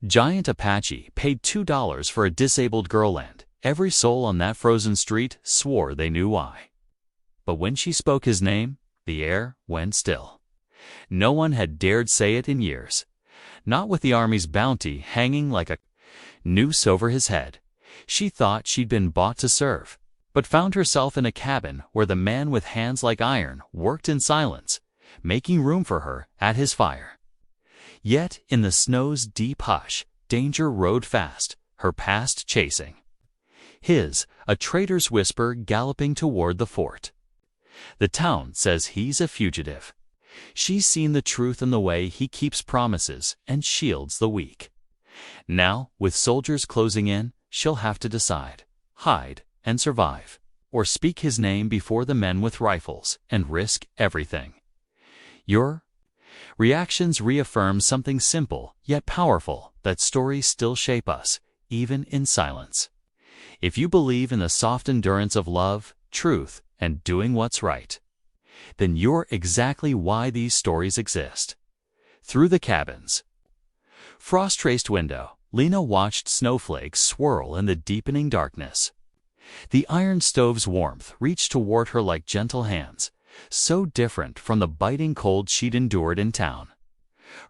Giant Apache paid $2 for a disabled girl, and every soul on that frozen street swore they knew why. But when she spoke his name, the air went still. No one had dared say it in years. Not with the army's bounty hanging like a noose over his head. She thought she'd been bought to serve, but found herself in a cabin where the man with hands like iron worked in silence, making room for her at his fire. Yet in the snow's deep hush, danger rode fast, her past chasing. His, a traitor's whisper galloping toward the fort. The town says he's a fugitive. She's seen the truth in the way he keeps promises and shields the weak. Now, with soldiers closing in, she'll have to decide, hide and survive, or speak his name before the men with rifles and risk everything. Your reactions reaffirm something simple yet powerful, that stories still shape us, even in silence. If you believe in the soft endurance of love, truth, and doing what's right, then you're exactly why these stories exist. Through the cabin's frost-traced window, Lena watched snowflakes swirl in the deepening darkness. The iron stove's warmth reached toward her like gentle hands, so different from the biting cold she'd endured in town.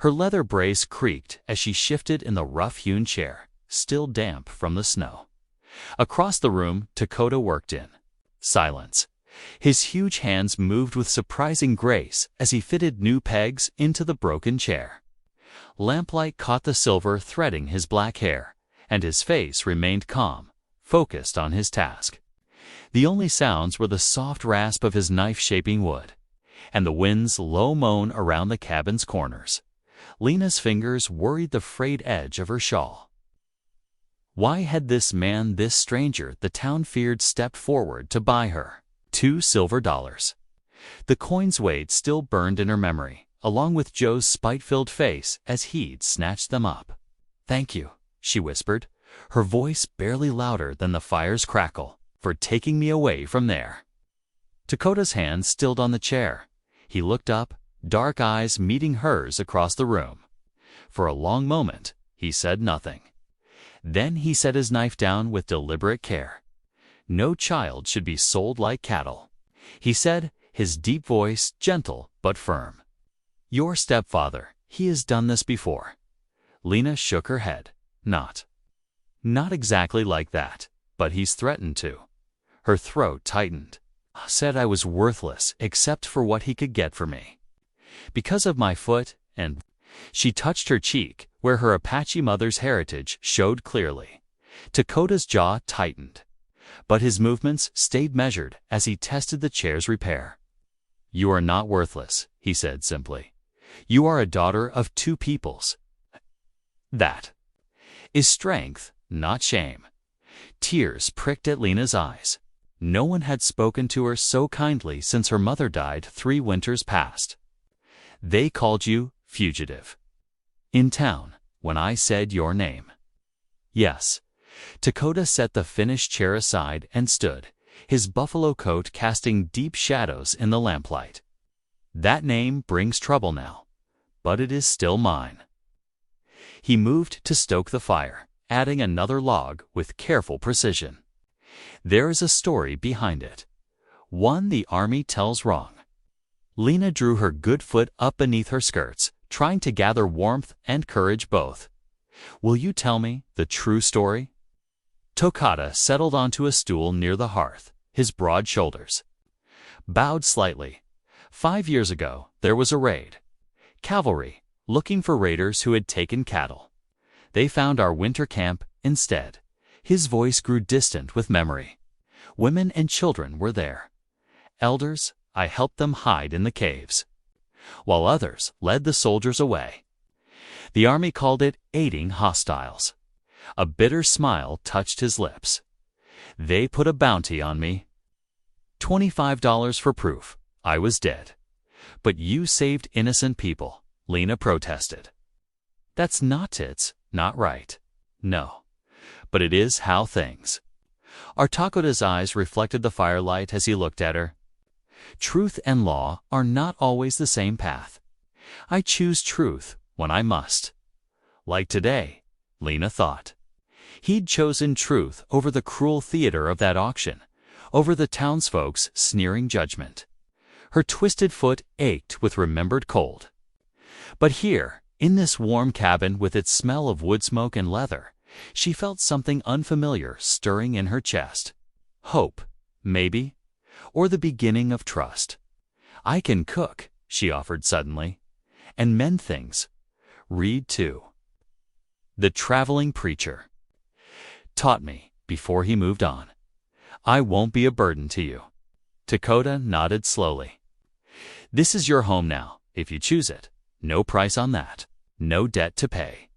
Her leather brace creaked as she shifted in the rough-hewn chair, still damp from the snow. Across the room, Dakota worked in silence. His huge hands moved with surprising grace as he fitted new pegs into the broken chair. Lamplight caught the silver threading his black hair, and his face remained calm, focused on his task. The only sounds were the soft rasp of his knife shaping wood, and the wind's low moan around the cabin's corners. Lena's fingers worried the frayed edge of her shawl. Why had this man, this stranger the town feared, stepped forward to buy her $2 silver? The coin's weight still burned in her memory, along with Joe's spite-filled face as he'd snatched them up. "Thank you," she whispered, her voice barely louder than the fire's crackle, "for taking me away from there." Dakota's hand stilled on the chair. He looked up, dark eyes meeting hers across the room. For a long moment, he said nothing. Then he set his knife down with deliberate care. "No child should be sold like cattle," he said, his deep voice gentle but firm. "Your stepfather, he has done this before." Lena shook her head. Not exactly like that, but he's threatened to." Her throat tightened. "Said I was worthless except for what he could get for me. Because of my foot and—" She touched her cheek, where her Apache mother's heritage showed clearly. Dakota's jaw tightened, but his movements stayed measured as he tested the chair's repair. "You are not worthless," he said simply. "You are a daughter of two peoples. That is strength, not shame." Tears pricked at Lena's eyes. No one had spoken to her so kindly since her mother died 3 winters past. "They called you fugitive in town when I said your name." "Yes." Dakota set the finished chair aside and stood, his buffalo coat casting deep shadows in the lamplight. "That name brings trouble now, but it is still mine." He moved to stoke the fire, adding another log with careful precision. "There is a story behind it, one the army tells wrong." Lena drew her good foot up beneath her skirts, trying to gather warmth and courage both. "Will you tell me the true story?" Dakota settled onto a stool near the hearth, his broad shoulders bowed slightly. 5 years ago, there was a raid. Cavalry, looking for raiders who had taken cattle. They found our winter camp instead. His voice grew distant with memory. Women and children were there. Elders, I helped them hide in the caves, while others led the soldiers away. The army called it aiding hostiles. A bitter smile touched his lips. "They put a bounty on me. $25 for proof I was dead. But you saved innocent people," Lena protested. "That's not right." "No, but it is how things are." Dakota's eyes reflected the firelight as he looked at her. "Truth and law are not always the same path. I choose truth when I must. Like today, Lena thought. He'd chosen truth over the cruel theater of that auction, over the townsfolk's sneering judgment. Her twisted foot ached with remembered cold. But here, in this warm cabin with its smell of wood smoke and leather, she felt something unfamiliar stirring in her chest. Hope, maybe, or the beginning of trust. "I can cook," she offered suddenly, "and mend things. Read, too." The traveling preacher taught me before he moved on. "I won't be a burden to you." Dakota nodded slowly. "This is your home now, if you choose it. No price on that. No debt to pay."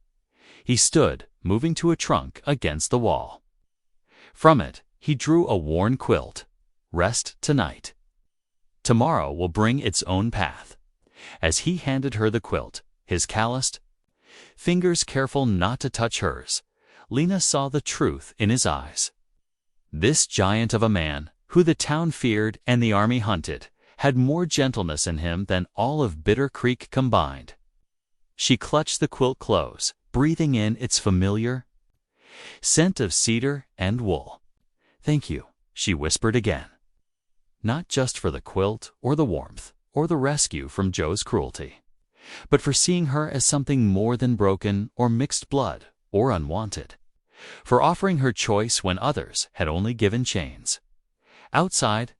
He stood, moving to a trunk against the wall. From it, he drew a worn quilt. "Rest tonight. Tomorrow will bring its own path." As he handed her the quilt, his calloused fingers careful not to touch hers, Lena saw the truth in his eyes. This giant of a man, who the town feared and the army hunted, had more gentleness in him than all of Bitter Creek combined. She clutched the quilt close, breathing in its familiar scent of cedar and wool. "Thank you," she whispered again. Not just for the quilt or the warmth or the rescue from Joe's cruelty, but for seeing her as something more than broken or mixed blood or unwanted, for offering her choice when others had only given chains. Outside,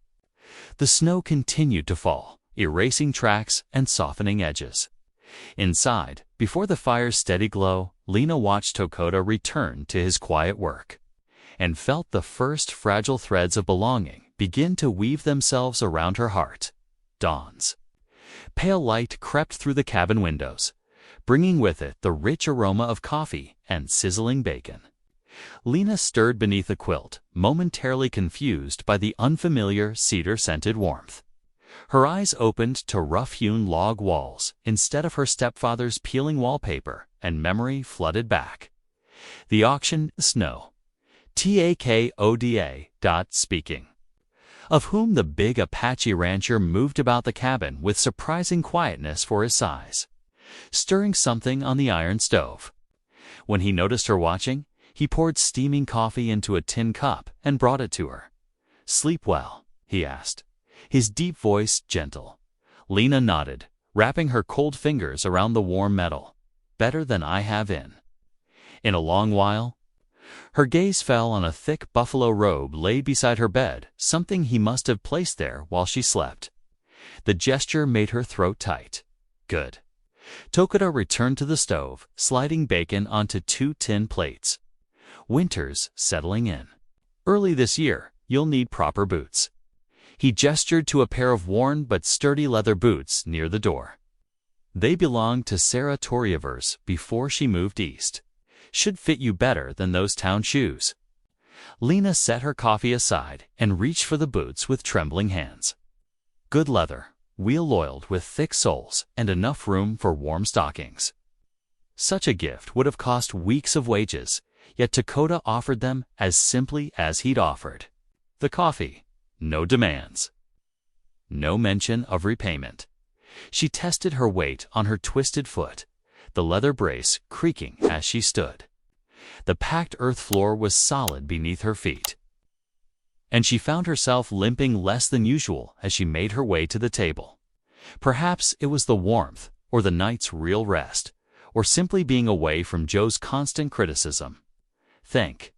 the snow continued to fall, erasing tracks and softening edges. Inside, before the fire's steady glow, Lena watched Dakota return to his quiet work, and felt the first fragile threads of belonging begin to weave themselves around her heart. Dawn's pale light crept through the cabin windows, bringing with it the rich aroma of coffee and sizzling bacon. Lena stirred beneath the quilt, momentarily confused by the unfamiliar cedar-scented warmth. Her eyes opened to rough-hewn log walls instead of her stepfather's peeling wallpaper, and memory flooded back. The auction snow. Takoda. Speaking of whom the big Apache rancher moved about the cabin with surprising quietness for his size, stirring something on the iron stove. When he noticed her watching, he poured steaming coffee into a tin cup and brought it to her. "Sleep well?" he asked, his deep voice gentle. Lena nodded, wrapping her cold fingers around the warm metal. "Better than I have in a long while." Her gaze fell on a thick buffalo robe laid beside her bed, something he must have placed there while she slept. The gesture made her throat tight. "Good." Dakota returned to the stove, sliding bacon onto 2 tin plates. "Winter's settling in. Early this year, you'll need proper boots." He gestured to a pair of worn but sturdy leather boots near the door. "They belonged to Sarah Torievers before she moved east. Should fit you better than those town shoes." Lena set her coffee aside and reached for the boots with trembling hands. Good leather, wheel-oiled with thick soles and enough room for warm stockings. Such a gift would have cost weeks of wages, yet Dakota offered them as simply as he'd offered. The coffee, no demands, no mention of repayment. She tested her weight on her twisted foot, the leather brace creaking as she stood. The packed earth floor was solid beneath her feet, and she found herself limping less than usual as she made her way to the table. Perhaps it was the warmth, or the night's real rest, or simply being away from Joe's constant criticism. "Thank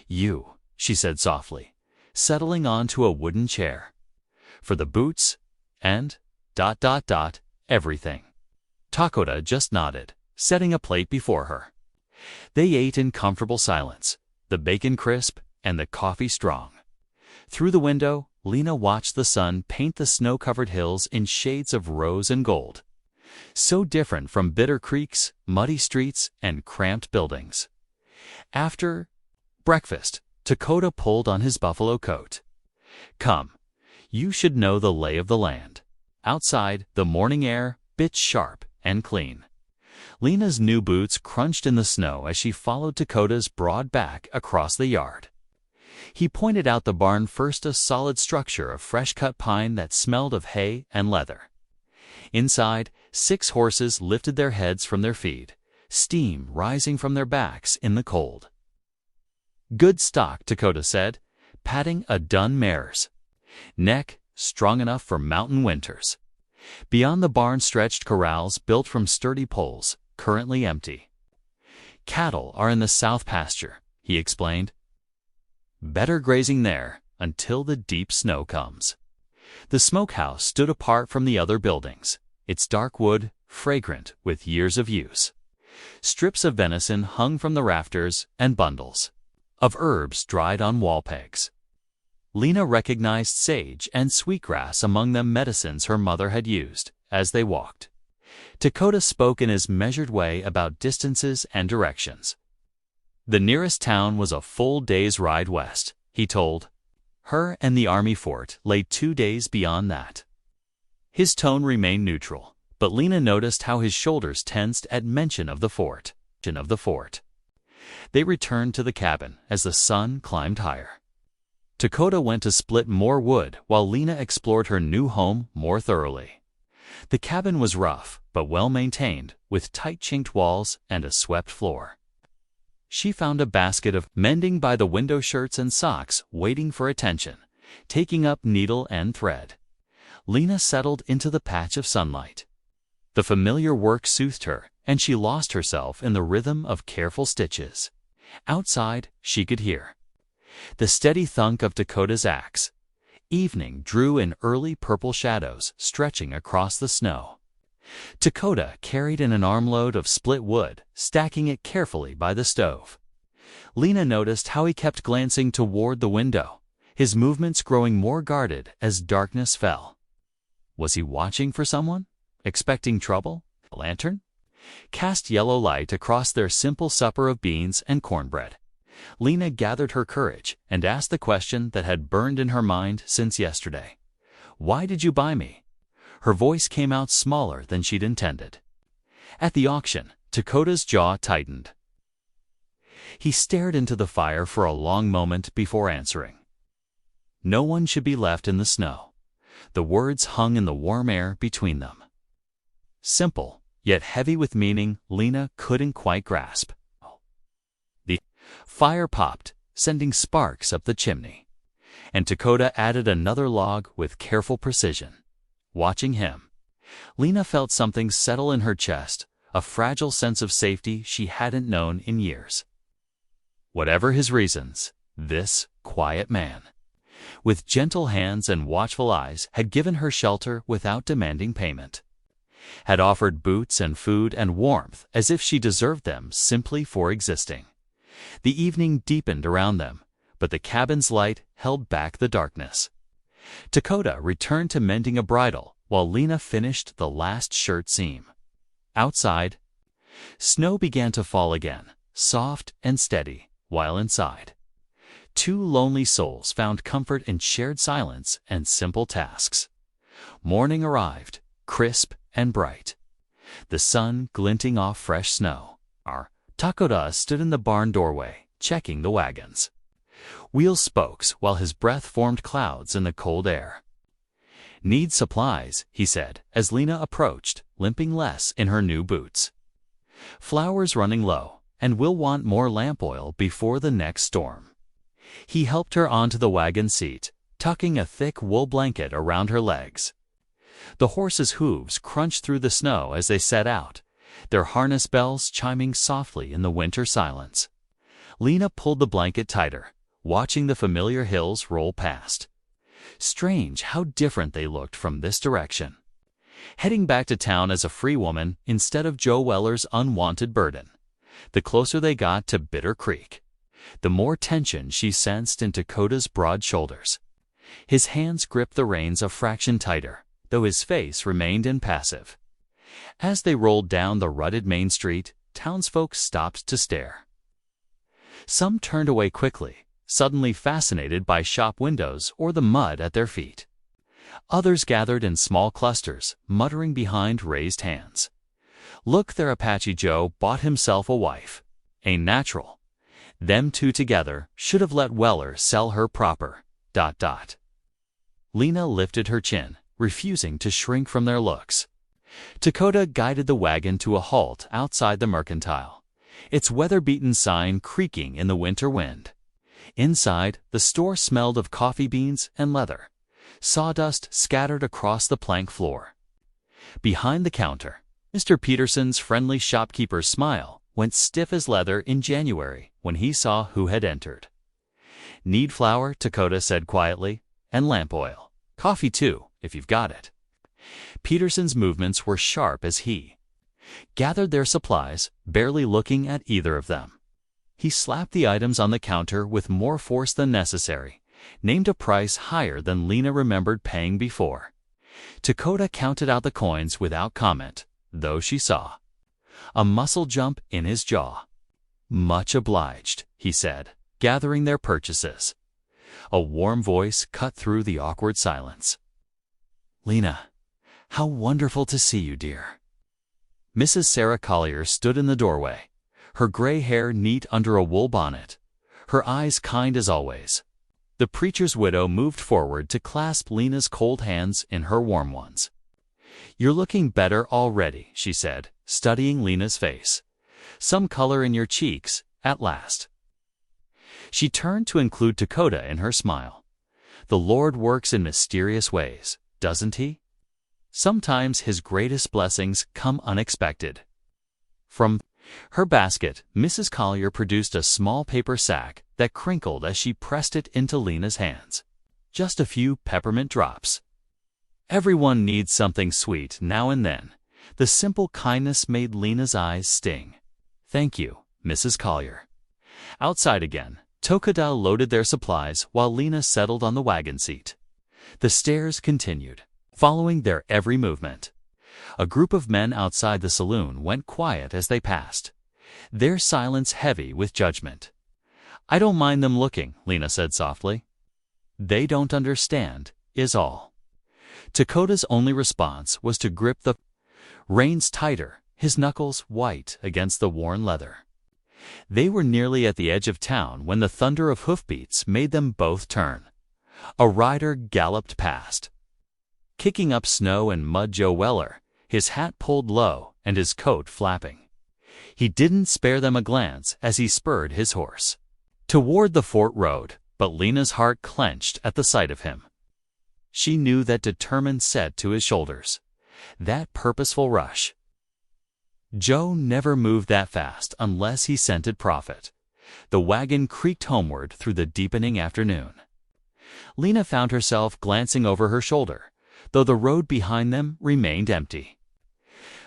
you," she said softly, settling onto a wooden chair. "For the boots and ... everything." Dakota just nodded, setting a plate before her. They ate in comfortable silence, the bacon crisp and the coffee strong. Through the window, Lena watched the sun paint the snow-covered hills in shades of rose and gold, so different from Bitter Creek's muddy streets and cramped buildings. After breakfast, Dakota pulled on his buffalo coat. "Come, you should know the lay of the land." Outside, the morning air bit sharp and clean. Lena's new boots crunched in the snow as she followed Dakota's broad back across the yard. He pointed out the barn, first a solid structure of fresh-cut pine that smelled of hay and leather. Inside, 6 horses lifted their heads from their feed, steam rising from their backs in the cold. "Good stock," Dakota said, patting a dun mare's neck, strong enough for mountain winters. Beyond the barn stretched corrals built from sturdy poles, currently empty. "Cattle are in the south pasture," he explained. "Better grazing there until the deep snow comes." The smokehouse stood apart from the other buildings, its dark wood fragrant with years of use. Strips of venison hung from the rafters and bundles of herbs dried on wall pegs. Lena recognized sage and sweetgrass among them, medicines her mother had used as they walked. Dakota spoke in his measured way about distances and directions. The nearest town was a full day's ride west, he told her, and the army fort lay 2 days beyond that. His tone remained neutral, but Lena noticed how his shoulders tensed at mention of the fort. They returned to the cabin as the sun climbed higher. Dakota went to split more wood while Lena explored her new home more thoroughly. The cabin was rough but well maintained, with tight chinked walls and a swept floor. She found a basket of mending by the window, shirts and socks waiting for attention, taking up needle and thread. Lena settled into the patch of sunlight. The familiar work soothed her, and she lost herself in the rhythm of careful stitches. Outside, she could hear the steady thunk of Dakota's axe. Evening drew in early purple shadows stretching across the snow. Dakota carried in an armload of split wood, stacking it carefully by the stove. Lena noticed how he kept glancing toward the window, his movements growing more guarded as darkness fell. Was he watching for someone? Expecting trouble? A lantern cast yellow light across their simple supper of beans and cornbread. Lena gathered her courage and asked the question that had burned in her mind since yesterday. "Why did you buy me?" Her voice came out smaller than she'd intended. At the auction, Dakota's jaw tightened. He stared into the fire for a long moment before answering. "No one should be left in the snow." The words hung in the warm air between them. Simple, yet heavy with meaning Lena couldn't quite grasp. The fire popped, sending sparks up the chimney, and Dakota added another log with careful precision. Watching him, Lena felt something settle in her chest, a fragile sense of safety she hadn't known in years. Whatever his reasons, this quiet man, with gentle hands and watchful eyes, had given her shelter without demanding payment, had offered boots and food and warmth as if she deserved them simply for existing. The evening deepened around them, but the cabin's light held back the darkness. Dakota returned to mending a bridle while Lena finished the last shirt seam. Outside, snow began to fall again, soft and steady, while inside, two lonely souls found comfort in shared silence and simple tasks. Morning arrived, crisp and bright, the sun glinting off fresh snow. Dakota stood in the barn doorway, checking the wagons. Wheel spokes while his breath formed clouds in the cold air. "Need supplies," he said, as Lena approached, limping less in her new boots. "Flour's running low, and we'll want more lamp oil before the next storm." He helped her onto the wagon seat, tucking a thick wool blanket around her legs. The horses' hooves crunched through the snow as they set out, their harness bells chiming softly in the winter silence. Lena pulled the blanket tighter, watching the familiar hills roll past. Strange how different they looked from this direction. Heading back to town as a free woman instead of Joe Weller's unwanted burden. The closer they got to Bitter Creek, the more tension she sensed in Dakota's broad shoulders. His hands gripped the reins a fraction tighter, though his face remained impassive. As they rolled down the rutted main street, townsfolk stopped to stare. Some turned away quickly, suddenly fascinated by shop windows or the mud at their feet. Others gathered in small clusters, muttering behind raised hands. "Look there, Apache Joe bought himself a wife. Ain't natural. Them two together should have let Weller sell her proper. ... Lena lifted her chin, refusing to shrink from their looks. Dakota guided the wagon to a halt outside the mercantile, its weather-beaten sign creaking in the winter wind. Inside, the store smelled of coffee beans and leather, sawdust scattered across the plank floor. Behind the counter, Mr. Peterson's friendly shopkeeper's smile went stiff as leather in January when he saw who had entered. "Need flour," Dakota said quietly, "and lamp oil. Coffee too, if you've got it." Peterson's movements were sharp as he gathered their supplies, barely looking at either of them. He slapped the items on the counter with more force than necessary, named a price higher than Lena remembered paying before. Dakota counted out the coins without comment, though she saw a muscle jump in his jaw. "Much obliged," he said, gathering their purchases. A warm voice cut through the awkward silence. "Lena, how wonderful to see you, dear." Mrs. Sarah Collier stood in the doorway, her gray hair neat under a wool bonnet, her eyes kind as always. The preacher's widow moved forward to clasp Lena's cold hands in her warm ones. "You're looking better already," she said, studying Lena's face. "Some color in your cheeks, at last." She turned to include Dakota in her smile. "The Lord works in mysterious ways, doesn't he? Sometimes his greatest blessings come unexpected." From her basket, Mrs. Collier produced a small paper sack that crinkled as she pressed it into Lena's hands. "Just a few peppermint drops. Everyone needs something sweet now and then." The simple kindness made Lena's eyes sting. "Thank you, Mrs. Collier." Outside again, Dakota loaded their supplies while Lena settled on the wagon seat. The stairs continued, following their every movement. A group of men outside the saloon went quiet as they passed, their silence heavy with judgment. "I don't mind them looking," Lena said softly. "They don't understand, is all." Dakota's only response was to grip the reins tighter, his knuckles white against the worn leather. They were nearly at the edge of town when the thunder of hoofbeats made them both turn. A rider galloped past, kicking up snow and mud. Joe Weller, his hat pulled low and his coat flapping. He didn't spare them a glance as he spurred his horse toward the fort road, but Lena's heart clenched at the sight of him. She knew that determined set to his shoulders, that purposeful rush. Joe never moved that fast unless he scented profit. The wagon creaked homeward through the deepening afternoon. Lena found herself glancing over her shoulder, though the road behind them remained empty.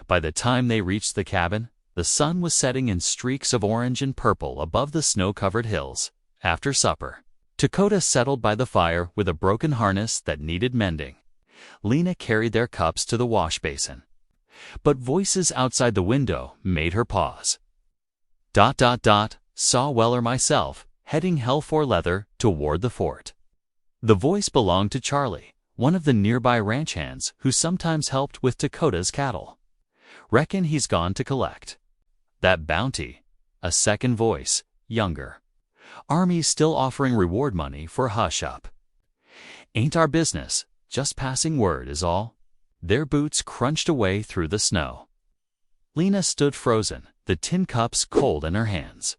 By the time they reached the cabin, the sun was setting in streaks of orange and purple above the snow-covered hills. After supper, Dakota settled by the fire with a broken harness that needed mending. Lena carried their cups to the wash basin. But voices outside the window made her pause. Saw Weller myself, heading hell for leather toward the fort." The voice belonged to Charlie, one of the nearby ranch hands who sometimes helped with Dakota's cattle. "Reckon he's gone to collect that bounty." A second voice, younger. "Army's still offering reward money for hush-up." "Ain't our business, just passing word is all." Their boots crunched away through the snow. Lena stood frozen, the tin cups cold in her hands.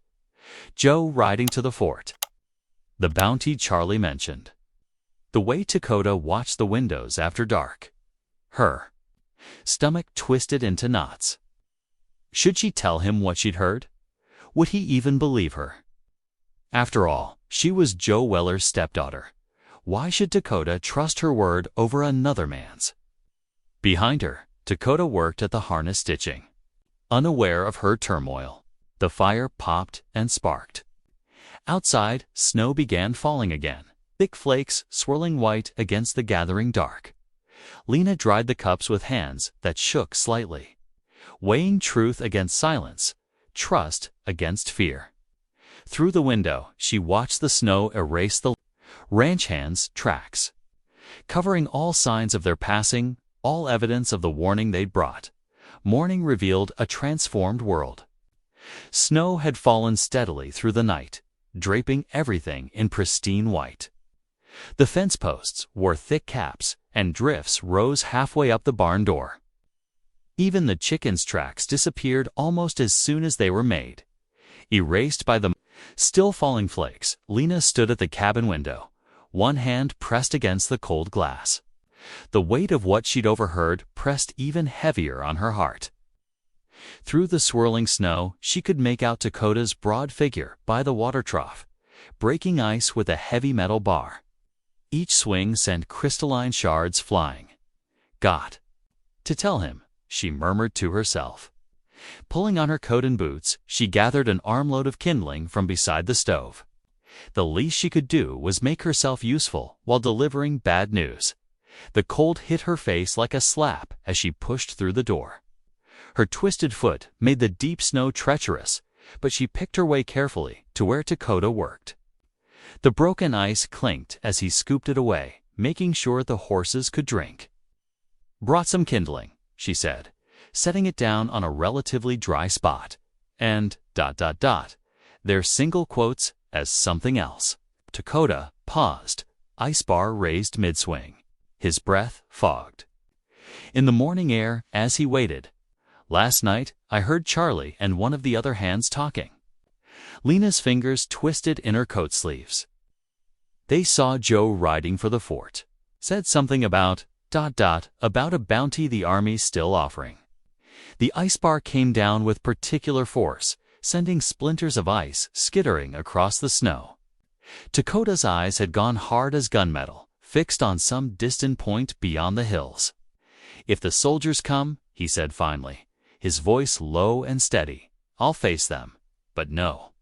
Joe riding to the fort. The bounty Charlie mentioned. The way Dakota watched the windows after dark. Her stomach twisted into knots. Should she tell him what she'd heard? Would he even believe her? After all, she was Joe Weller's stepdaughter. Why should Dakota trust her word over another man's? Behind her, Dakota worked at the harness stitching. Unaware of her turmoil, the fire popped and sparked. Outside, snow began falling again, thick flakes swirling white against the gathering dark. Lena dried the cups with hands that shook slightly, weighing truth against silence, trust against fear. Through the window, she watched the snow erase the ranch hands' tracks, covering all signs of their passing, all evidence of the warning they'd brought. Morning revealed a transformed world. Snow had fallen steadily through the night, draping everything in pristine white. The fence posts wore thick caps, and drifts rose halfway up the barn door. Even the chickens' tracks disappeared almost as soon as they were made. Erased by the still falling flakes, Lena stood at the cabin window, one hand pressed against the cold glass. The weight of what she'd overheard pressed even heavier on her heart. Through the swirling snow, she could make out Dakota's broad figure by the water trough, breaking ice with a heavy metal bar. Each swing sent crystalline shards flying. "Got to tell him," she murmured to herself. Pulling on her coat and boots, she gathered an armload of kindling from beside the stove. The least she could do was make herself useful while delivering bad news. The cold hit her face like a slap as she pushed through the door. Her twisted foot made the deep snow treacherous, but she picked her way carefully to where Dakota worked. The broken ice clinked as he scooped it away, making sure the horses could drink. "Brought some kindling," she said, setting it down on a relatively dry spot. And ... their single quotes as something else. Dakota paused, ice bar raised mid-swing. His breath fogged. In the morning air, as he waited, "Last night, I heard Charlie and one of the other hands talking." Lena's fingers twisted in her coat sleeves. "They saw Joe riding for the fort. Said something about ... about a bounty the Army's still offering." The ice bar came down with particular force, sending splinters of ice skittering across the snow. Dakota's eyes had gone hard as gunmetal, fixed on some distant point beyond the hills. "If the soldiers come," he said finally, his voice low and steady, "I'll face them. But no."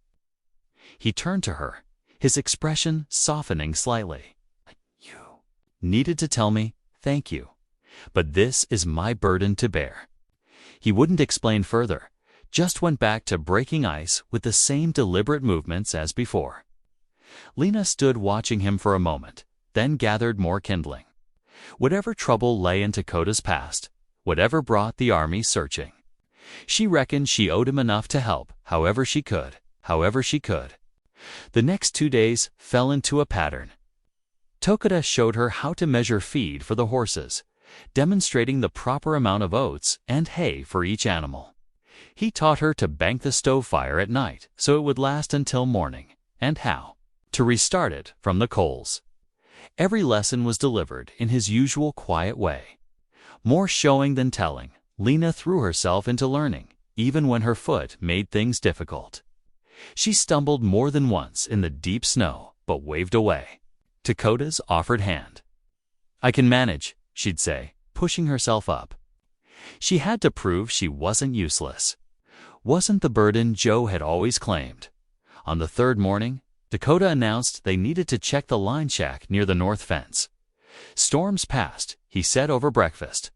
He turned to her, his expression softening slightly. "You needed to tell me, thank you. But this is my burden to bear." He wouldn't explain further, just went back to breaking ice with the same deliberate movements as before. Lena stood watching him for a moment, then gathered more kindling. Whatever trouble lay in Dakota's past, whatever brought the Army searching, she reckoned she owed him enough to help however she could. The next 2 days fell into a pattern. Dakota showed her how to measure feed for the horses, demonstrating the proper amount of oats and hay for each animal. He taught her to bank the stove fire at night so it would last until morning, and how to restart it from the coals. Every lesson was delivered in his usual quiet way. More showing than telling, Lena threw herself into learning, even when her foot made things difficult. She stumbled more than once in the deep snow, but waved away Dakota's offered hand. "I can manage," she'd say, pushing herself up. She had to prove she wasn't useless. Wasn't the burden Joe had always claimed. On the third morning, Dakota announced they needed to check the line shack near the north fence. "Storms past," he said over breakfast,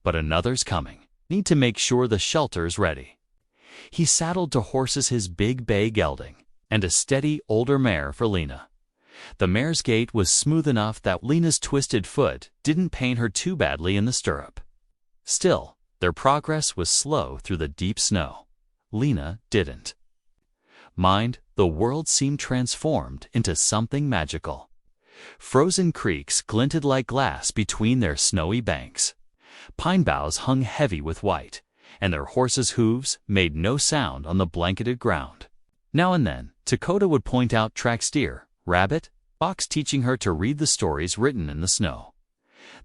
"but another's coming. Need to make sure the shelter's ready." He saddled to horses his big bay gelding, and a steady older mare for Lena. The mare's gait was smooth enough that Lena's twisted foot didn't pain her too badly in the stirrup. Still, their progress was slow through the deep snow. Lena didn't mind. The world seemed transformed into something magical. Frozen creeks glinted like glass between their snowy banks. Pine boughs hung heavy with white, and their horses' hooves made no sound on the blanketed ground. Now and then, Dakota would point out tracked deer, rabbit, fox, teaching her to read the stories written in the snow.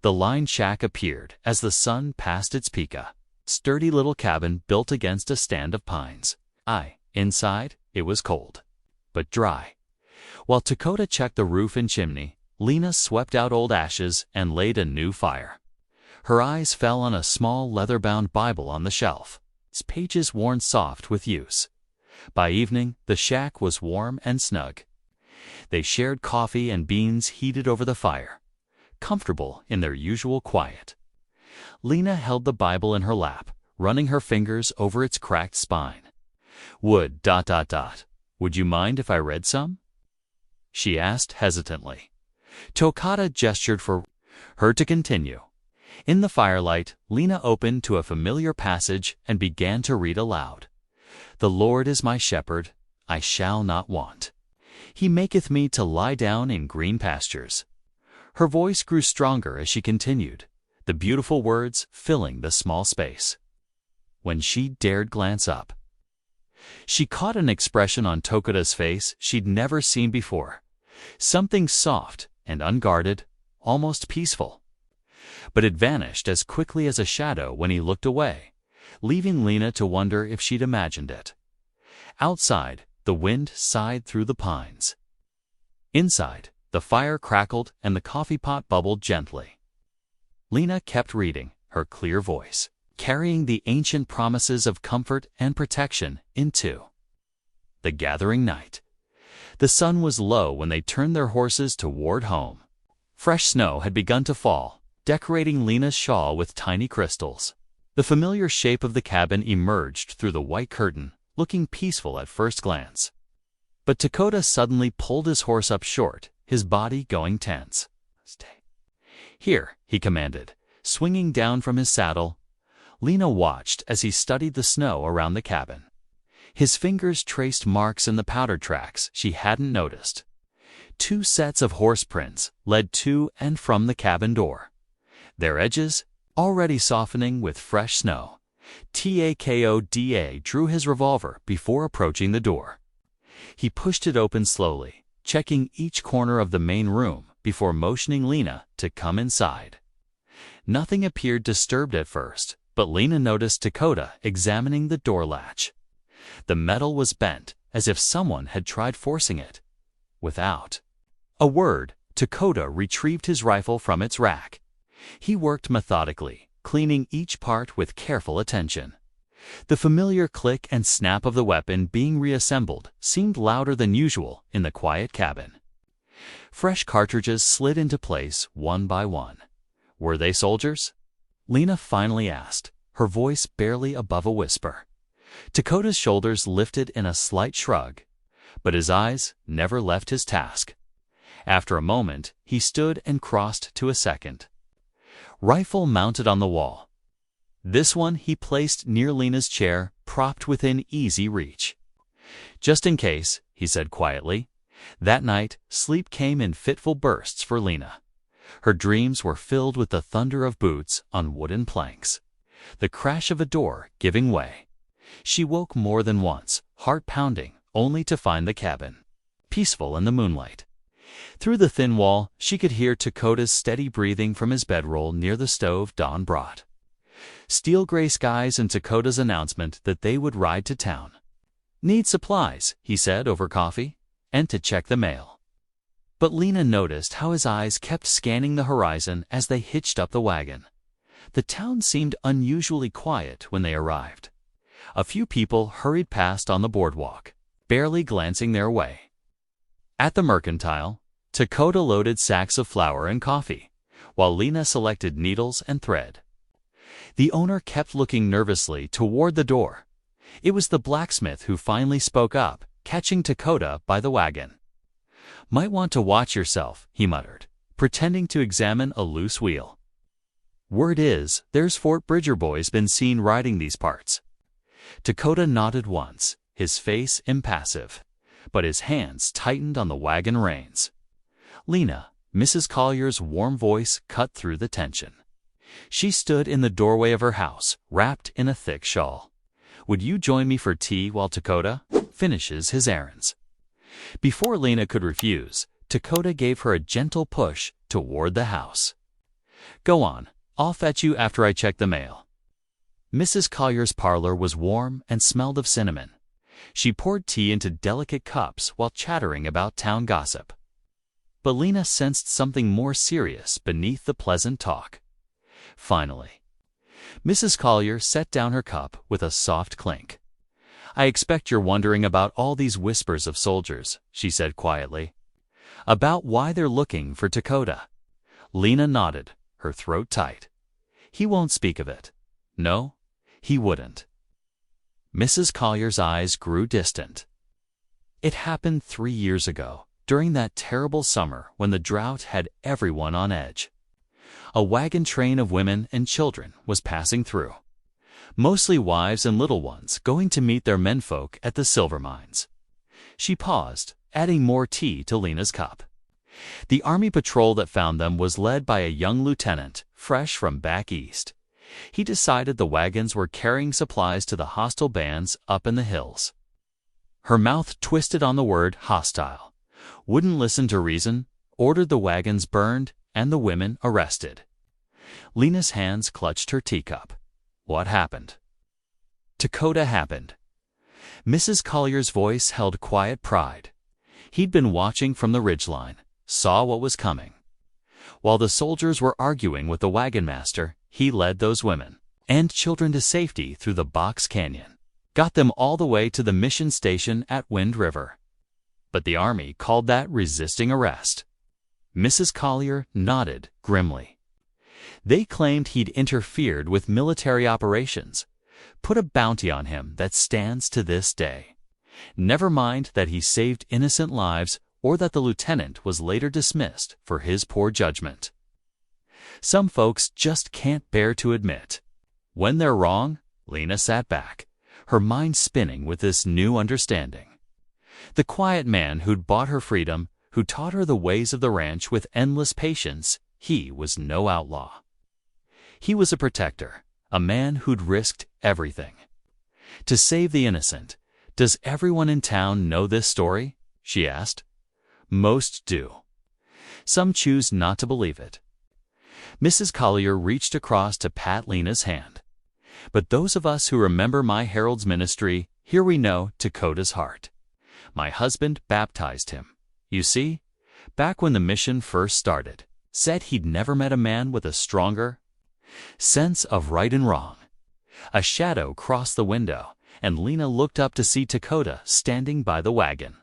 The line shack appeared as the sun passed its pica, sturdy little cabin built against a stand of pines. Inside, it was cold, but dry. While Dakota checked the roof and chimney, Lena swept out old ashes and laid a new fire. Her eyes fell on a small leather-bound Bible on the shelf, its pages worn soft with use. By evening, the shack was warm and snug. They shared coffee and beans heated over the fire, comfortable in their usual quiet. Lena held the Bible in her lap, running her fingers over its cracked spine. "Would ... would you mind if I read some?" she asked hesitantly. Dakota gestured for her to continue. In the firelight, Lena opened to a familiar passage and began to read aloud. "The Lord is my shepherd, I shall not want. He maketh me to lie down in green pastures." Her voice grew stronger as she continued, the beautiful words filling the small space. when she dared glance up. She caught an expression on Tokota's face she'd never seen before, something soft and unguarded, almost peaceful. But it vanished as quickly as a shadow when he looked away, leaving Lena to wonder if she'd imagined it. Outside, the wind sighed through the pines. Inside, the fire crackled and the coffee pot bubbled gently. Lena kept reading, her clear voice carrying the ancient promises of comfort and protection into the gathering night. The sun was low when they turned their horses toward home. Fresh snow had begun to fall, decorating Lena's shawl with tiny crystals. The familiar shape of the cabin emerged through the white curtain, looking peaceful at first glance. But Tokota suddenly pulled his horse up short, his body going tense. "Stay." "Here," he commanded, swinging down from his saddle. Lena watched as he studied the snow around the cabin. His fingers traced marks in the powder tracks she hadn't noticed. 2 sets of horse prints led to and from the cabin door, their edges already softening with fresh snow. Takoda drew his revolver before approaching the door. He pushed it open slowly, checking each corner of the main room before motioning Lena to come inside. Nothing appeared disturbed at first, but Lena noticed Tokota examining the door latch. The metal was bent, as if someone had tried forcing it. Without a word, Tokota retrieved his rifle from its rack. He worked methodically, cleaning each part with careful attention. The familiar click and snap of the weapon being reassembled seemed louder than usual in the quiet cabin. Fresh cartridges slid into place one by one. Were they soldiers? Lena finally asked, her voice barely above a whisper. Takota's shoulders lifted in a slight shrug, but his eyes never left his task. After a moment, he stood and crossed to a second rifle mounted on the wall. This one he placed near Lena's chair, propped within easy reach. "Just in case," he said quietly. That night, sleep came in fitful bursts for Lena. Her dreams were filled with the thunder of boots on wooden planks, the crash of a door giving way. She woke more than once, heart pounding, only to find the cabin peaceful in the moonlight. Through the thin wall, she could hear Takota's steady breathing from his bedroll near the stove dawn brought. Steel gray skies and Takota's announcement that they would ride to town. "Need supplies," he said over coffee, "and to check the mail." But Lena noticed how his eyes kept scanning the horizon as they hitched up the wagon. The town seemed unusually quiet when they arrived. A few people hurried past on the boardwalk, barely glancing their way. At the mercantile, Tokota loaded sacks of flour and coffee, while Lena selected needles and thread. The owner kept looking nervously toward the door. It was the blacksmith who finally spoke up, catching Tokota by the wagon. "Might want to watch yourself," he muttered, pretending to examine a loose wheel. "Word is, there's Fort Bridger boys been seen riding these parts." Tokota nodded once, his face impassive, but his hands tightened on the wagon reins. Lena, Mrs. Collier's warm voice cut through the tension. She stood in the doorway of her house, wrapped in a thick shawl. "Would you join me for tea while Tokota finishes his errands?" Before Lena could refuse, Tokota gave her a gentle push toward the house. "Go on, I'll fetch you after I check the mail." Mrs. Collier's parlor was warm and smelled of cinnamon. She poured tea into delicate cups while chattering about town gossip. But Lena sensed something more serious beneath the pleasant talk. Finally, Mrs. Collier set down her cup with a soft clink. "I expect you're wondering about all these whispers of soldiers," she said quietly. "About why they're looking for Tokota." Lena nodded, her throat tight. "He won't speak of it." "No, he wouldn't." Mrs. Collier's eyes grew distant. "It happened 3 years ago, during that terrible summer when the drought had everyone on edge. A wagon train of women and children was passing through, mostly wives and little ones going to meet their menfolk at the silver mines." She paused, adding more tea to Lena's cup. "The army patrol that found them was led by a young lieutenant, fresh from back east. He decided the wagons were carrying supplies to the hostile bands up in the hills. Her mouth twisted on the word hostile, wouldn't listen to reason, ordered the wagons burned and the women arrested. Lena's hands clutched her teacup. What happened? Dakota happened. Mrs. Collier's voice held quiet pride. He'd been watching from the ridgeline, saw what was coming. While the soldiers were arguing with the wagon master, he led those women and children to safety through the Box Canyon, got them all the way to the mission station at Wind River. But the Army called that resisting arrest. Mrs. Collier nodded grimly. They claimed he'd interfered with military operations, put a bounty on him that stands to this day. Never mind that he saved innocent lives or that the lieutenant was later dismissed for his poor judgment. Some folks just can't bear to admit when they're wrong. Lena sat back, her mind spinning with this new understanding. The quiet man who'd bought her freedom, who taught her the ways of the ranch with endless patience, he was no outlaw. He was a protector, a man who'd risked everything to save the innocent. Does everyone in town know this story? She asked. Most do. Some choose not to believe it. Mrs. Collier reached across to pat Lena's hand. But those of us who remember my Herald's ministry, here we know Dakota's heart. My husband baptized him. You see, back when the mission first started, said he'd never met a man with a stronger sense of right and wrong. A shadow crossed the window, and Lena looked up to see Dakota standing by the wagon.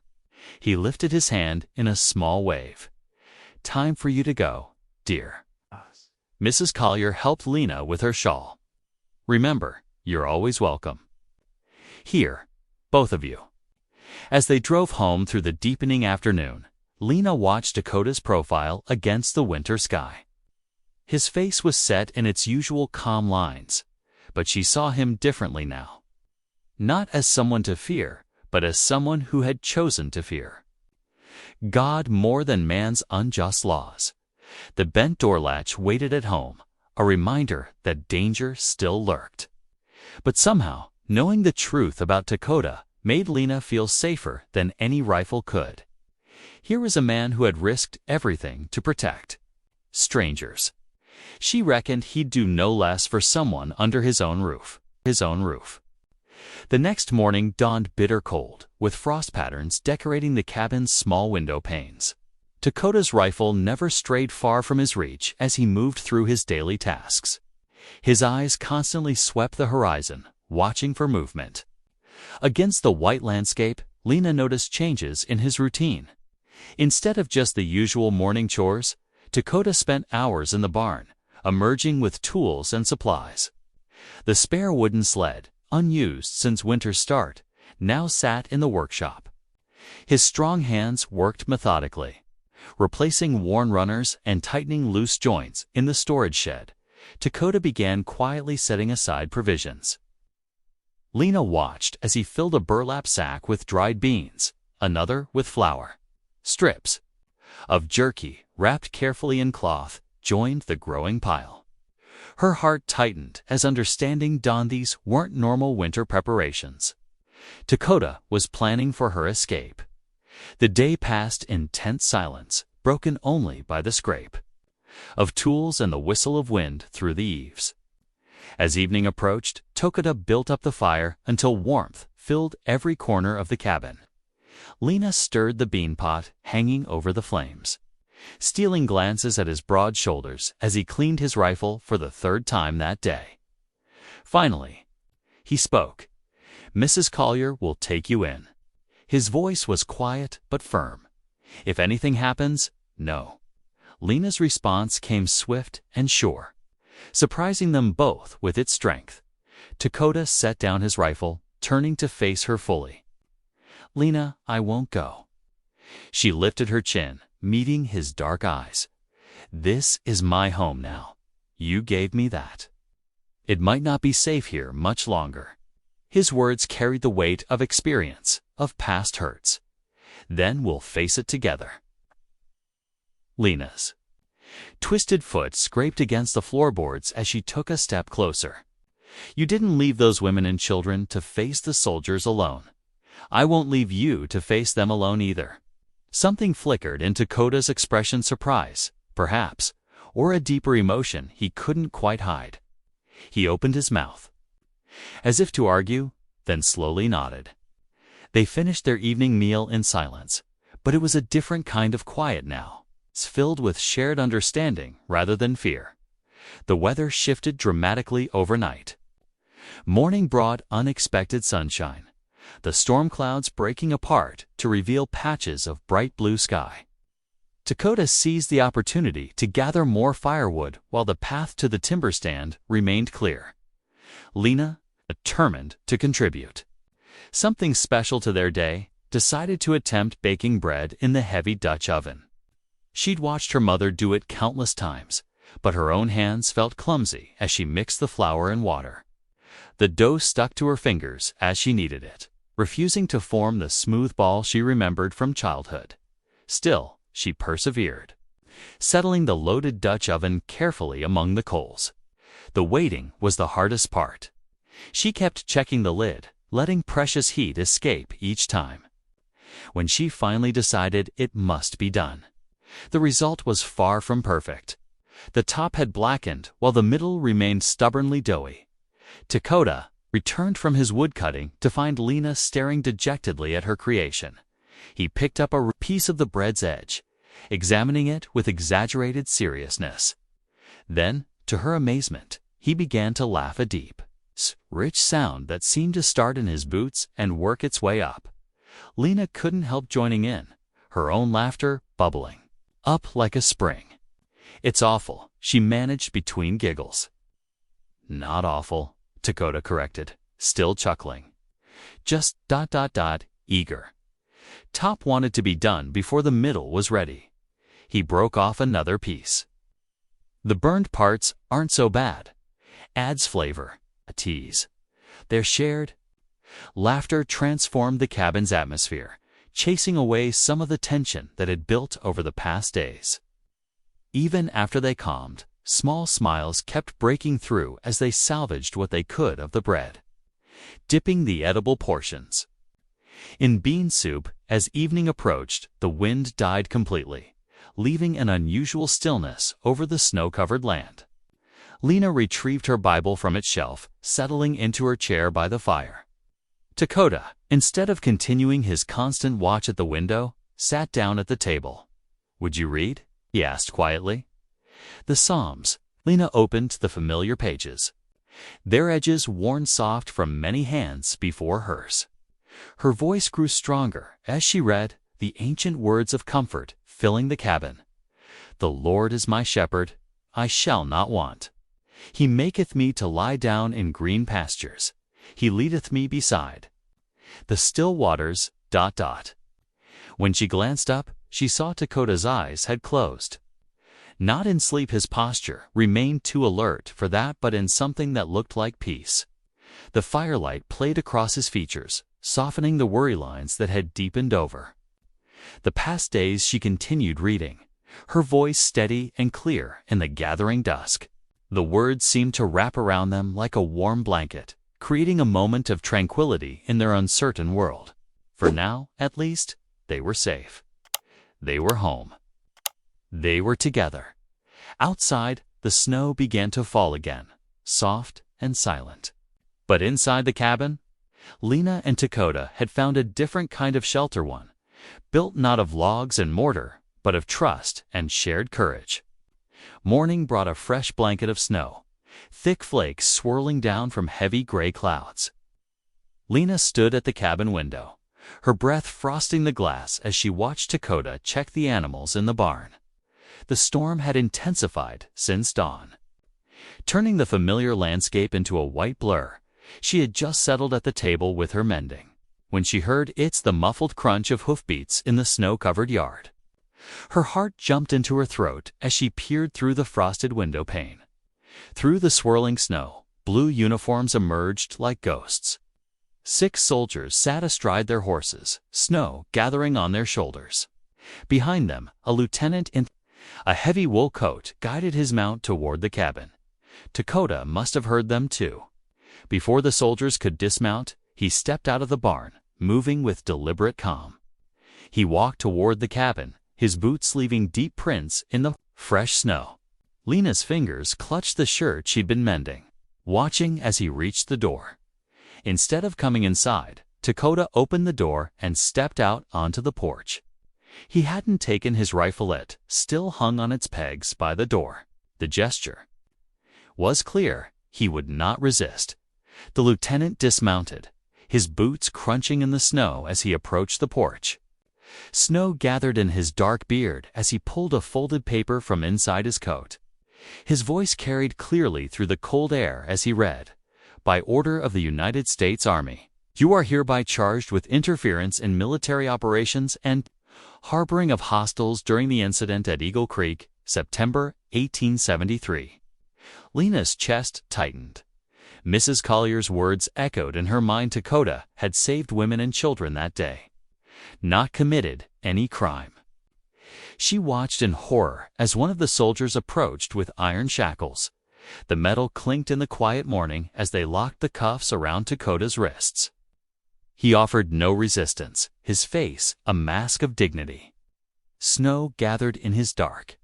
He lifted his hand in a small wave. Time for you to go, dear. Mrs. Collier helped Lena with her shawl. Remember, you're always welcome. Here, both of you. As they drove home through the deepening afternoon, Lena watched Dakota's profile against the winter sky. His face was set in its usual calm lines, but she saw him differently now. Not as someone to fear, but as someone who had chosen to fear God more than man's unjust laws. The bent door latch waited at home, a reminder that danger still lurked. But somehow, knowing the truth about Dakota made Lena feel safer than any rifle could. Here was a man who had risked everything to protect strangers. She reckoned he'd do no less for someone under his own roof. The next morning dawned bitter cold, with frost patterns decorating the cabin's small window panes. Dakota's rifle never strayed far from his reach as he moved through his daily tasks. His eyes constantly swept the horizon, watching for movement. Against the white landscape, Lena noticed changes in his routine. Instead of just the usual morning chores, Dakota spent hours in the barn, emerging with tools and supplies. The spare wooden sled, unused since winter's start, now sat in the workshop. His strong hands worked methodically, replacing worn runners and tightening loose joints in the storage shed. Dakota began quietly setting aside provisions. Lena watched as he filled a burlap sack with dried beans, another with flour. Strips of jerky, wrapped carefully in cloth, joined the growing pile. Her heart tightened as understanding dawned these weren't normal winter preparations. Dakota was planning for her escape. The day passed in tense silence, broken only by the scrape of tools and the whistle of wind through the eaves. As evening approached, Dakota built up the fire until warmth filled every corner of the cabin. Lena stirred the bean pot hanging over the flames, stealing glances at his broad shoulders as he cleaned his rifle for the third time that day. Finally, he spoke. Mrs. Collier will take you in. His voice was quiet but firm. If anything happens, no. Lena's response came swift and sure, surprising them both with its strength. Dakota set down his rifle, turning to face her fully. Lena, I won't go. She lifted her chin, meeting his dark eyes. This is my home now. You gave me that. It might not be safe here much longer. His words carried the weight of experience, of past hurts. Then we'll face it together. Lena's Twisted foot scraped against the floorboards as she took a step closer. You didn't leave those women and children to face the soldiers alone. I won't leave you to face them alone either. Something flickered into Koda's expression, surprise, perhaps, or a deeper emotion he couldn't quite hide. He opened his mouth, as if to argue, then slowly nodded. They finished their evening meal in silence, but it was a different kind of quiet now. It's filled with shared understanding rather than fear. The weather shifted dramatically overnight. Morning brought unexpected sunshine, the storm clouds breaking apart to reveal patches of bright blue sky. Dakota seized the opportunity to gather more firewood while the path to the timber stand remained clear. Lena, determined to contribute something special to their day, decided to attempt baking bread in the heavy Dutch oven. She'd watched her mother do it countless times, but her own hands felt clumsy as she mixed the flour and water. The dough stuck to her fingers as she kneaded it, refusing to form the smooth ball she remembered from childhood. Still, she persevered, settling the loaded Dutch oven carefully among the coals. The waiting was the hardest part. She kept checking the lid, letting precious heat escape each time. When she finally decided it must be done, the result was far from perfect. The top had blackened while the middle remained stubbornly doughy. Dakota returned from his woodcutting to find Lena staring dejectedly at her creation. He picked up a piece of the bread's edge, examining it with exaggerated seriousness. Then, to her amazement, he began to laugh, a deep, rich sound that seemed to start in his boots and work its way up. Lena couldn't help joining in, her own laughter bubbling up like a spring. "It's awful," she managed between giggles. "Not awful," Dakota corrected, still chuckling. "Just ... eager." Top wanted to be done before the middle was ready. He broke off another piece. "The burned parts aren't so bad. Adds flavor." A tease. Their shared laughter transformed the cabin's atmosphere, chasing away some of the tension that had built over the past days. Even after they calmed, small smiles kept breaking through as they salvaged what they could of the bread, dipping the edible portions in bean soup. As evening approached, the wind died completely, leaving an unusual stillness over the snow-covered land. Lena retrieved her Bible from its shelf, settling into her chair by the fire. Dakota, instead of continuing his constant watch at the window, sat down at the table. "Would you read?" he asked quietly. "The Psalms." Lena opened the familiar pages, their edges worn soft from many hands before hers. Her voice grew stronger as she read, the ancient words of comfort filling the cabin. "The Lord is my shepherd, I shall not want. He maketh me to lie down in green pastures. He leadeth me beside the still waters. When she glanced up, she saw Dakota's eyes had closed. Not in sleep, his posture remained too alert for that, but in something that looked like peace. The firelight played across his features, softening the worry lines that had deepened over the past days. She continued reading, her voice steady and clear in the gathering dusk. The words seemed to wrap around them like a warm blanket, creating a moment of tranquility in their uncertain world. For now, at least, they were safe. They were home. They were together. Outside, the snow began to fall again, soft and silent. But inside the cabin, Lena and Dakota had found a different kind of shelter, one built not of logs and mortar, but of trust and shared courage. Morning brought a fresh blanket of snow, thick flakes swirling down from heavy gray clouds. Lena stood at the cabin window, her breath frosting the glass as she watched Dakota check the animals in the barn. The storm had intensified since dawn, turning the familiar landscape into a white blur. She had just settled at the table with her mending, when she heard the muffled crunch of hoofbeats in the snow-covered yard. Her heart jumped into her throat as she peered through the frosted window pane. Through the swirling snow, blue uniforms emerged like ghosts. 6 soldiers sat astride their horses, snow gathering on their shoulders. Behind them, a lieutenant in A heavy wool coat guided his mount toward the cabin. Dakota must have heard them too. Before the soldiers could dismount, he stepped out of the barn, moving with deliberate calm. He walked toward the cabin, his boots leaving deep prints in the fresh snow. Lena's fingers clutched the shirt she'd been mending, watching as he reached the door. Instead of coming inside, Dakota opened the door and stepped out onto the porch. He hadn't taken his rifleette, still hung on its pegs by the door. The gesture was clear. He would not resist. The lieutenant dismounted, his boots crunching in the snow as he approached the porch. Snow gathered in his dark beard as he pulled a folded paper from inside his coat. His voice carried clearly through the cold air as he read, "By order of the United States Army, you are hereby charged with interference in military operations and harboring of hostiles during the incident at Eagle Creek, September 1873. Lena's chest tightened. Mrs. Collier's words echoed in her mind. Dakota had saved women and children that day, not committed any crime. She watched in horror as one of the soldiers approached with iron shackles. The metal clinked in the quiet morning as they locked the cuffs around Dakota's wrists. He offered no resistance, his face a mask of dignity. Snow gathered in his dark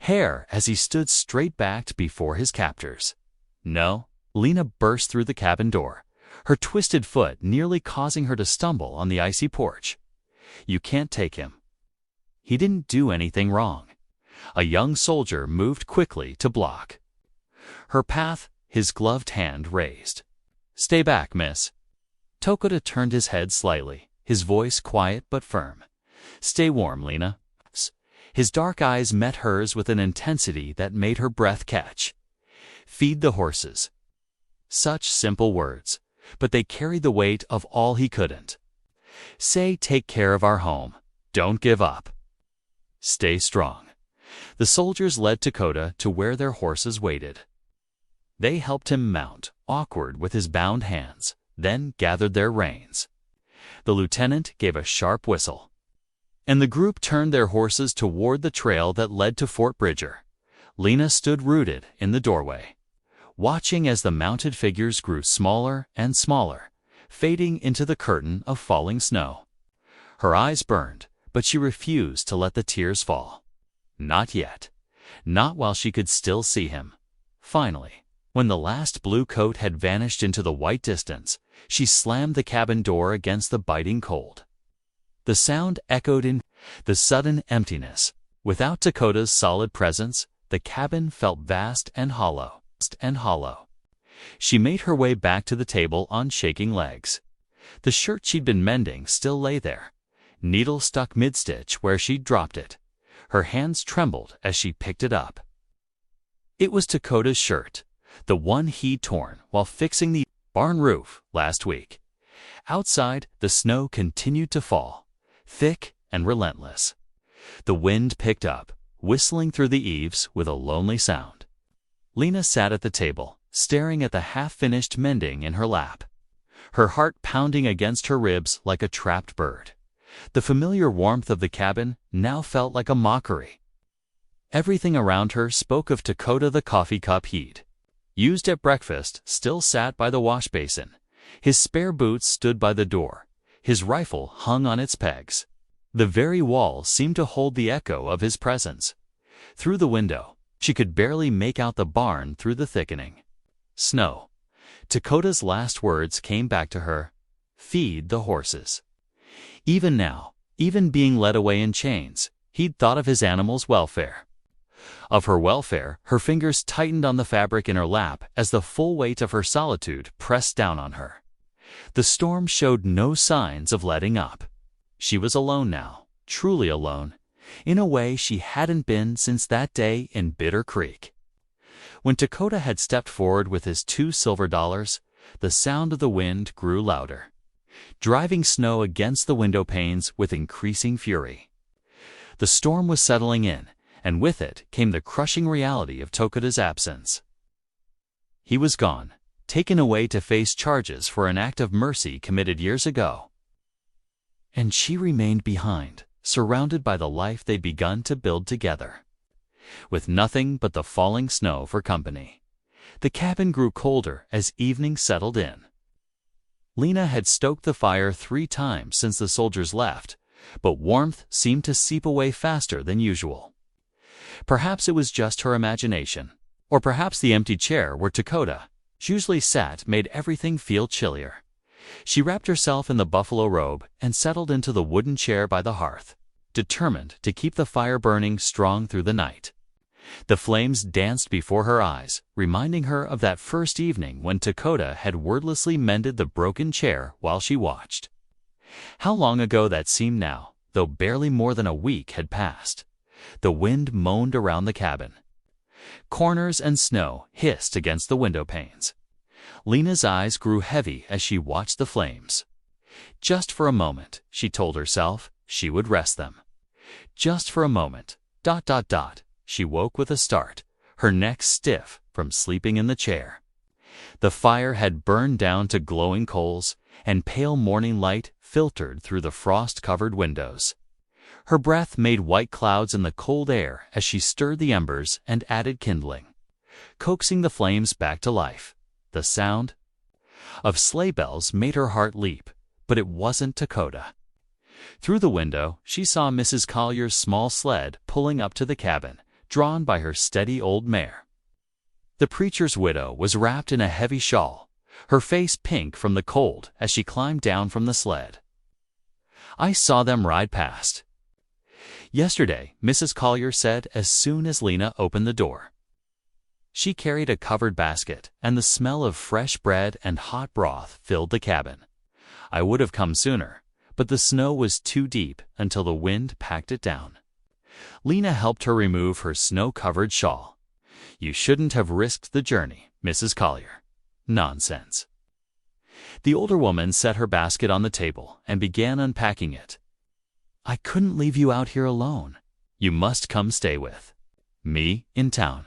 hair as he stood straight-backed before his captors. "No." Lena burst through the cabin door, her twisted foot nearly causing her to stumble on the icy porch. "You can't take him. He didn't do anything wrong." A young soldier moved quickly to block her path, his gloved hand raised. "Stay back, miss." Dakota turned his head slightly, his voice quiet but firm. "Stay warm, Lena." His dark eyes met hers with an intensity that made her breath catch. "Feed the horses." Such simple words, but they carried the weight of all he couldn't. "Say, take care of our home. Don't give up. Stay strong." The soldiers led Dakota to where their horses waited. They helped him mount, awkward with his bound hands, then gathered their reins. The lieutenant gave a sharp whistle, and the group turned their horses toward the trail that led to Fort Bridger. Lena stood rooted in the doorway, watching as the mounted figures grew smaller and smaller, fading into the curtain of falling snow. Her eyes burned, but she refused to let the tears fall. Not yet. Not while she could still see him. Finally, when the last blue coat had vanished into the white distance, she slammed the cabin door against the biting cold. The sound echoed in the sudden emptiness. Without Dakota's solid presence, the cabin felt vast and hollow. She made her way back to the table on shaking legs. The shirt she'd been mending still lay there, needle stuck mid-stitch where she'd dropped it. Her hands trembled as she picked it up. It was Dakota's shirt, the one he'd torn while fixing the barn roof last week. Outside, the snow continued to fall, thick and relentless. The wind picked up, whistling through the eaves with a lonely sound. Lena sat at the table, staring at the half-finished mending in her lap, her heart pounding against her ribs like a trapped bird. The familiar warmth of the cabin now felt like a mockery. Everything around her spoke of Dakota. The coffee cup he'd used at breakfast still sat by the wash basin. His spare boots stood by the door. His rifle hung on its pegs. The very wall seemed to hold the echo of his presence. Through the window, she could barely make out the barn through the thickening snow. Dakota's last words came back to her. Feed the horses. Even now, even being led away in chains, he'd thought of his animals' welfare. Of her welfare, her fingers tightened on the fabric in her lap as the full weight of her solitude pressed down on her. The storm showed no signs of letting up. She was alone now, truly alone, in a way she hadn't been since that day in Bitter Creek. When Dakota had stepped forward with his $2 silver, the sound of the wind grew louder, driving snow against the window panes with increasing fury. The storm was settling in, and with it came the crushing reality of Dakota's absence. He was gone, taken away to face charges for an act of mercy committed years ago. And she remained behind, surrounded by the life they'd begun to build together. with nothing but the falling snow for company. The cabin grew colder as evening settled in. Lena had stoked the fire 3 times since the soldiers left, but warmth seemed to seep away faster than usual. Perhaps it was just her imagination, or perhaps the empty chair where Dakota usually sat made everything feel chillier. She wrapped herself in the buffalo robe and settled into the wooden chair by the hearth, determined to keep the fire burning strong through the night. The flames danced before her eyes, reminding her of that first evening when Dakota had wordlessly mended the broken chair while she watched. How long ago that seemed now, though barely more than a week had passed. The wind moaned around the cabin. Corners and snow hissed against the window panes. Lena's eyes grew heavy as she watched the flames. Just for a moment, she told herself, she would rest them. Just for a moment, ... She woke with a start, her neck stiff from sleeping in the chair. The fire had burned down to glowing coals, and pale morning light filtered through the frost-covered windows. Her breath made white clouds in the cold air as she stirred the embers and added kindling, coaxing the flames back to life. The sound of sleigh bells made her heart leap, but it wasn't Dakota. Through the window, she saw Mrs. Collier's small sled pulling up to the cabin, drawn by her steady old mare. The preacher's widow was wrapped in a heavy shawl, her face pink from the cold as she climbed down from the sled. "I saw them ride past yesterday," Mrs. Collier said as soon as Lena opened the door. She carried a covered basket, and the smell of fresh bread and hot broth filled the cabin. "I would have come sooner, but the snow was too deep until the wind packed it down." Lena helped her remove her snow-covered shawl. "You shouldn't have risked the journey, Mrs. Collier." "Nonsense." The older woman set her basket on the table and began unpacking it. "I couldn't leave you out here alone. You must come stay with me in town."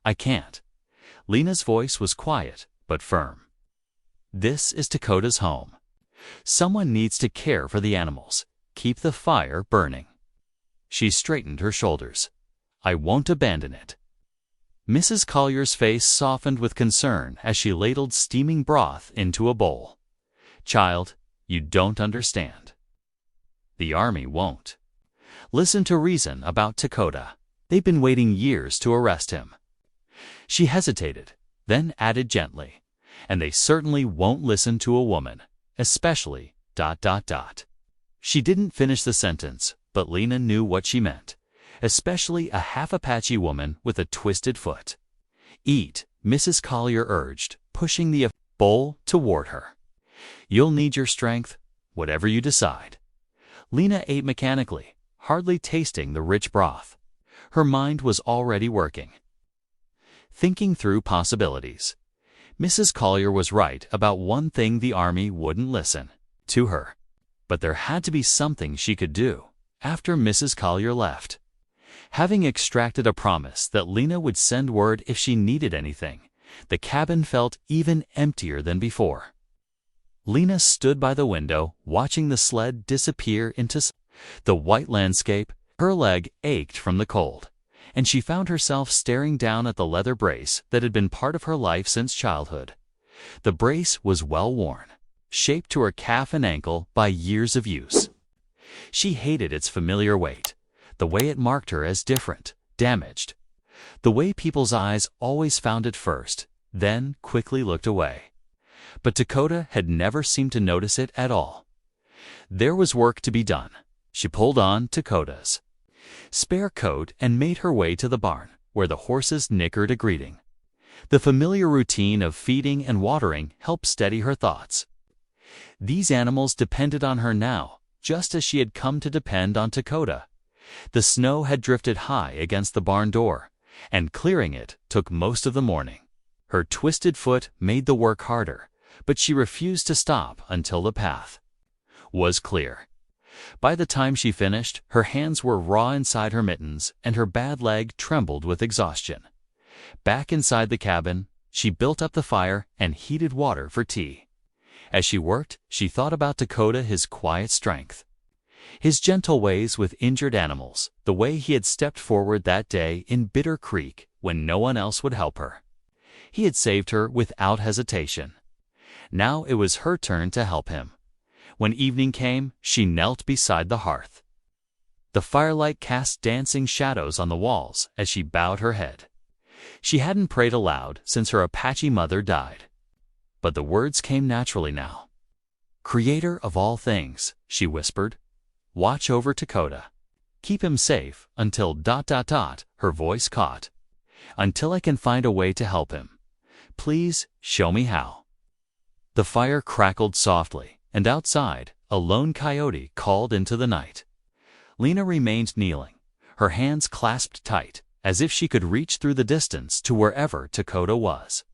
"I can't." Lena's voice was quiet but firm. "This is Dakota's home. Someone needs to care for the animals, keep the fire burning." She straightened her shoulders. "I won't abandon it." Mrs. Collier's face softened with concern as she ladled steaming broth into a bowl. "Child, you don't understand. The army won't. Listen to reason about Dakota. They've been waiting years to arrest him." She hesitated, then added gently, "And they certainly won't listen to a woman, especially ... She didn't finish the sentence, but Lena knew what she meant, especially a half-Apache woman with a twisted foot. "Eat," Mrs. Collier urged, pushing the bowl toward her. "You'll need your strength, whatever you decide." Lena ate mechanically, hardly tasting the rich broth. Her mind was already working, thinking through possibilities. Mrs. Collier was right about one thing: the army wouldn't listen to her. But there had to be something she could do. After Mrs. Collier left, having extracted a promise that Lena would send word if she needed anything, the cabin felt even emptier than before. Lena stood by the window, watching the sled disappear into the white landscape. Her leg ached from the cold, and she found herself staring down at the leather brace that had been part of her life since childhood. The brace was well worn, shaped to her calf and ankle by years of use. She hated its familiar weight, the way it marked her as different, damaged, the way people's eyes always found it first, then quickly looked away. But Dakota had never seemed to notice it at all. There was work to be done. She pulled on Dakota's spare coat and made her way to the barn, where the horses nickered a greeting. The familiar routine of feeding and watering helped steady her thoughts. These animals depended on her now, just as she had come to depend on Dakota. The snow had drifted high against the barn door, and clearing it took most of the morning. Her twisted foot made the work harder, but she refused to stop until the path was clear. By the time she finished, her hands were raw inside her mittens, and her bad leg trembled with exhaustion. Back inside the cabin, she built up the fire and heated water for tea. As she worked, she thought about Dakota, his quiet strength. His gentle ways with injured animals, the way he had stepped forward that day in Bitter Creek when no one else would help her. He had saved her without hesitation. Now it was her turn to help him. When evening came, she knelt beside the hearth. The firelight cast dancing shadows on the walls as she bowed her head. She hadn't prayed aloud since her Apache mother died. But the words came naturally now. "Creator of all things," she whispered, "watch over Dakota. Keep him safe until ... her voice caught. Until I can find a way to help him. Please show me how." The fire crackled softly, and outside, a lone coyote called into the night. Lena remained kneeling, her hands clasped tight, as if she could reach through the distance to wherever Dakota was.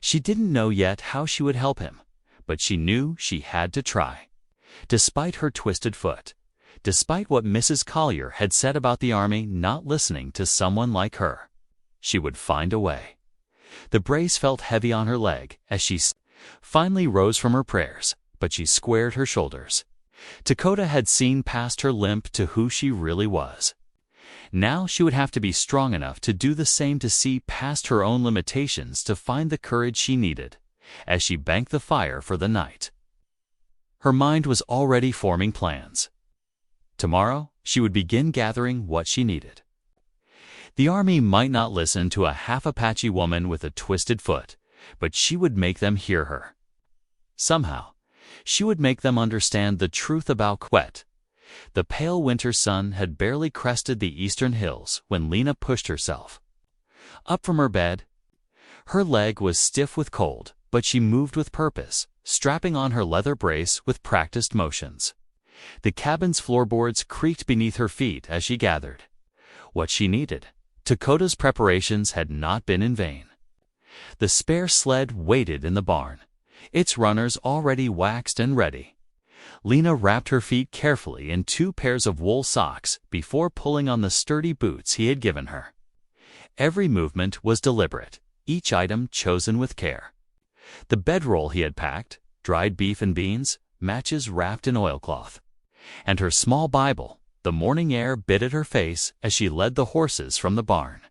She didn't know yet how she would help him, but she knew she had to try. Despite her twisted foot, despite what Mrs. Collier had said about the army not listening to someone like her, she would find a way. The brace felt heavy on her leg as she finally rose from her prayers, but she squared her shoulders. Dakota had seen past her limp to who she really was. Now she would have to be strong enough to do the same, to see past her own limitations, to find the courage she needed as she banked the fire for the night. Her mind was already forming plans. Tomorrow she would begin gathering what she needed. The army might not listen to a half-Apache woman with a twisted foot, but she would make them hear her. Somehow, she would make them understand the truth about Quet. The pale winter sun had barely crested the eastern hills when Lena pushed herself up from her bed. Her leg was stiff with cold, but she moved with purpose, strapping on her leather brace with practiced motions. The cabin's floorboards creaked beneath her feet as she gathered what she needed. Dakota's preparations had not been in vain. The spare sled waited in the barn, its runners already waxed and ready. Lena wrapped her feet carefully in 2 pairs of wool socks before pulling on the sturdy boots he had given her. Every movement was deliberate, each item chosen with care. The bedroll he had packed, dried beef and beans, matches wrapped in oilcloth, and her small Bible. The morning air bit at her face as she led the horses from the barn.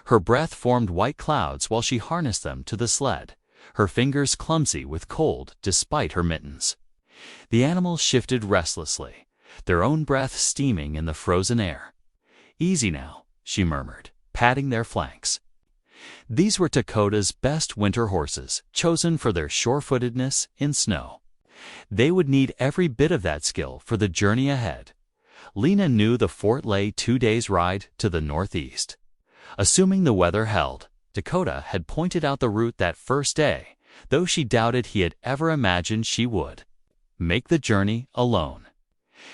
Her breath formed white clouds while she harnessed them to the sled, her fingers clumsy with cold despite her mittens. The animals shifted restlessly, their own breath steaming in the frozen air. "Easy now," she murmured, patting their flanks. These were Dakota's best winter horses, chosen for their sure-footedness in snow. They would need every bit of that skill for the journey ahead. Lena knew the fort lay 2 days' ride to the northeast. Assuming the weather held, Dakota had pointed out the route that first day, though she doubted he had ever imagined she would make the journey alone.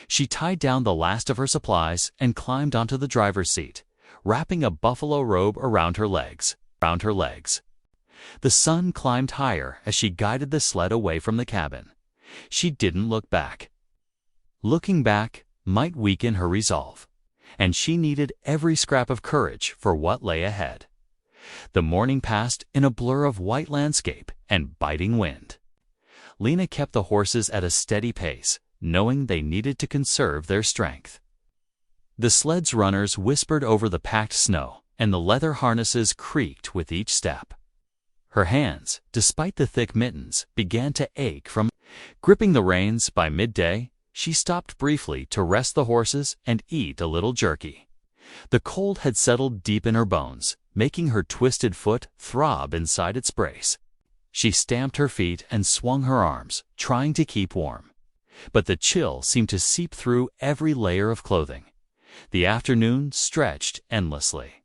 She tied down the last of her supplies and climbed onto the driver's seat, wrapping a buffalo robe around her legs. The sun climbed higher as she guided the sled away from the cabin. She didn't look back. Looking back might weaken her resolve, and she needed every scrap of courage for what lay ahead. The morning passed in a blur of white landscape and biting wind. Lena kept the horses at a steady pace, knowing they needed to conserve their strength. The sled's runners whispered over the packed snow, and the leather harnesses creaked with each step. Her hands, despite the thick mittens, began to ache from gripping the reins. By midday, she stopped briefly to rest the horses and eat a little jerky. The cold had settled deep in her bones, making her twisted foot throb inside its brace. She stamped her feet and swung her arms, trying to keep warm. But the chill seemed to seep through every layer of clothing. The afternoon stretched endlessly.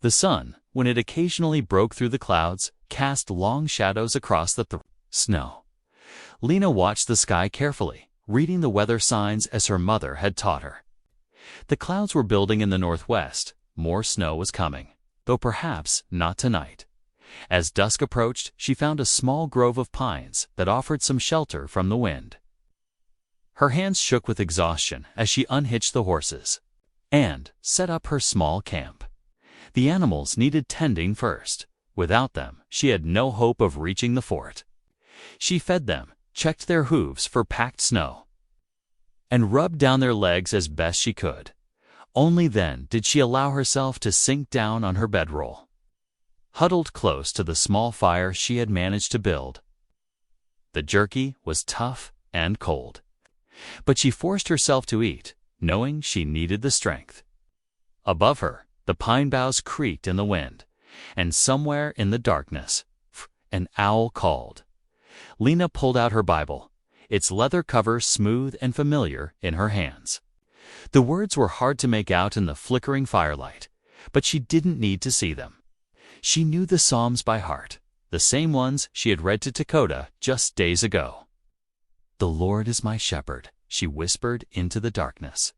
The sun, when it occasionally broke through the clouds, cast long shadows across the snow. Lena watched the sky carefully, reading the weather signs as her mother had taught her. The clouds were building in the northwest. More snow was coming, though perhaps not tonight. As dusk approached, she found a small grove of pines that offered some shelter from the wind. Her hands shook with exhaustion as she unhitched the horses and set up her small camp. The animals needed tending first. Without them, she had no hope of reaching the fort. She fed them, checked their hooves for packed snow, and rubbed down their legs as best she could. Only then did she allow herself to sink down on her bedroll, huddled close to the small fire she had managed to build. The jerky was tough and cold, but she forced herself to eat, knowing she needed the strength. Above her, the pine boughs creaked in the wind, and somewhere in the darkness, an owl called. Lena pulled out her Bible, its leather cover smooth and familiar in her hands. The words were hard to make out in the flickering firelight, but she didn't need to see them. She knew the Psalms by heart, the same ones she had read to Dakota just days ago. "The Lord is my shepherd," she whispered into the darkness.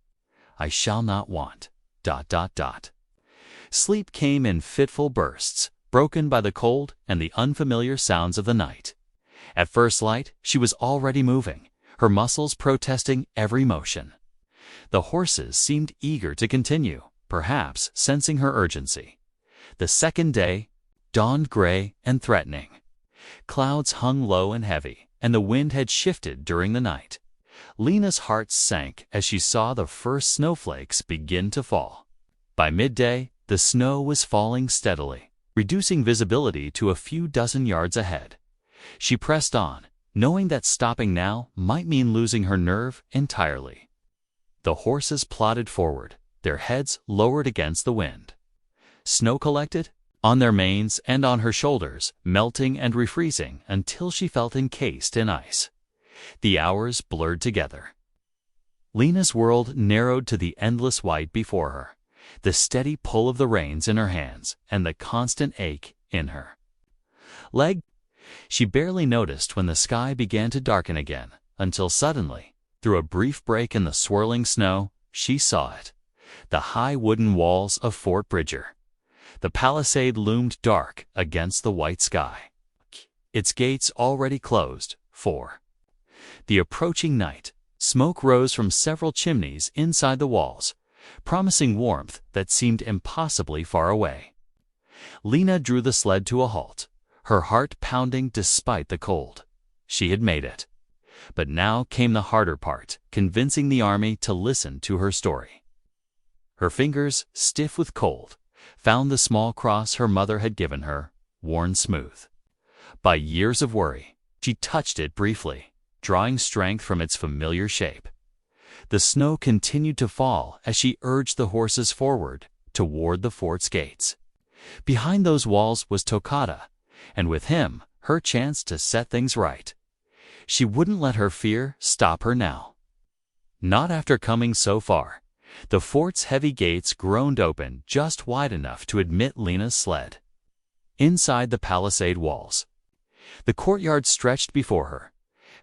"I shall not want. ... Sleep came in fitful bursts, broken by the cold and the unfamiliar sounds of the night. At first light, she was already moving, her muscles protesting every motion. The horses seemed eager to continue, perhaps sensing her urgency. The second day dawned gray and threatening. Clouds hung low and heavy, and the wind had shifted during the night. Lena's heart sank as she saw the first snowflakes begin to fall. By midday, the snow was falling steadily, reducing visibility to a few dozen yards ahead. She pressed on, knowing that stopping now might mean losing her nerve entirely. The horses plodded forward, their heads lowered against the wind. Snow collected on their manes and on her shoulders, melting and refreezing until she felt encased in ice. The hours blurred together. Lena's world narrowed to the endless white before her, the steady pull of the reins in her hands and the constant ache in her leg. She barely noticed when the sky began to darken again, until suddenly, through a brief break in the swirling snow, she saw it: the high wooden walls of Fort Bridger. The palisade loomed dark against the white sky, its gates already closed for the approaching night. Smoke rose from several chimneys inside the walls, promising warmth that seemed impossibly far away. Lena drew the sled to a halt, her heart pounding despite the cold. She had made it. But now came the harder part, convincing the army to listen to her story. Her fingers, stiff with cold, found the small cross her mother had given her, worn smooth by years of worry. She touched it briefly, drawing strength from its familiar shape. The snow continued to fall as she urged the horses forward toward the fort's gates. Behind those walls was Toccata, and with him, her chance to set things right. She wouldn't let her fear stop her now. Not after coming so far. The fort's heavy gates groaned open just wide enough to admit Lena's sled. Inside the palisade walls, the courtyard stretched before her.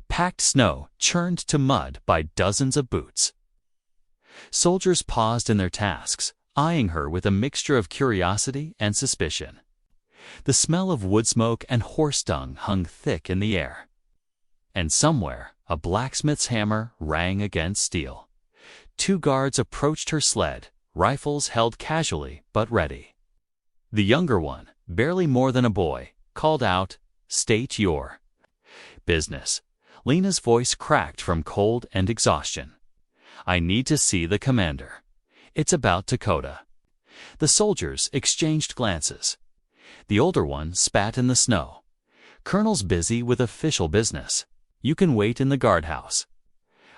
Packed snow churned to mud by dozens of boots. Soldiers paused in their tasks, eyeing her with a mixture of curiosity and suspicion. The smell of wood smoke and horse dung hung thick in the air. And somewhere, a blacksmith's hammer rang against steel. 2 guards approached her sled, rifles held casually but ready. The younger one, barely more than a boy, called out, "State your business." Lena's voice cracked from cold and exhaustion. "I need to see the commander. It's about Dakota." The soldiers exchanged glances. The older one spat in the snow. "Colonel's busy with official business. You can wait in the guardhouse."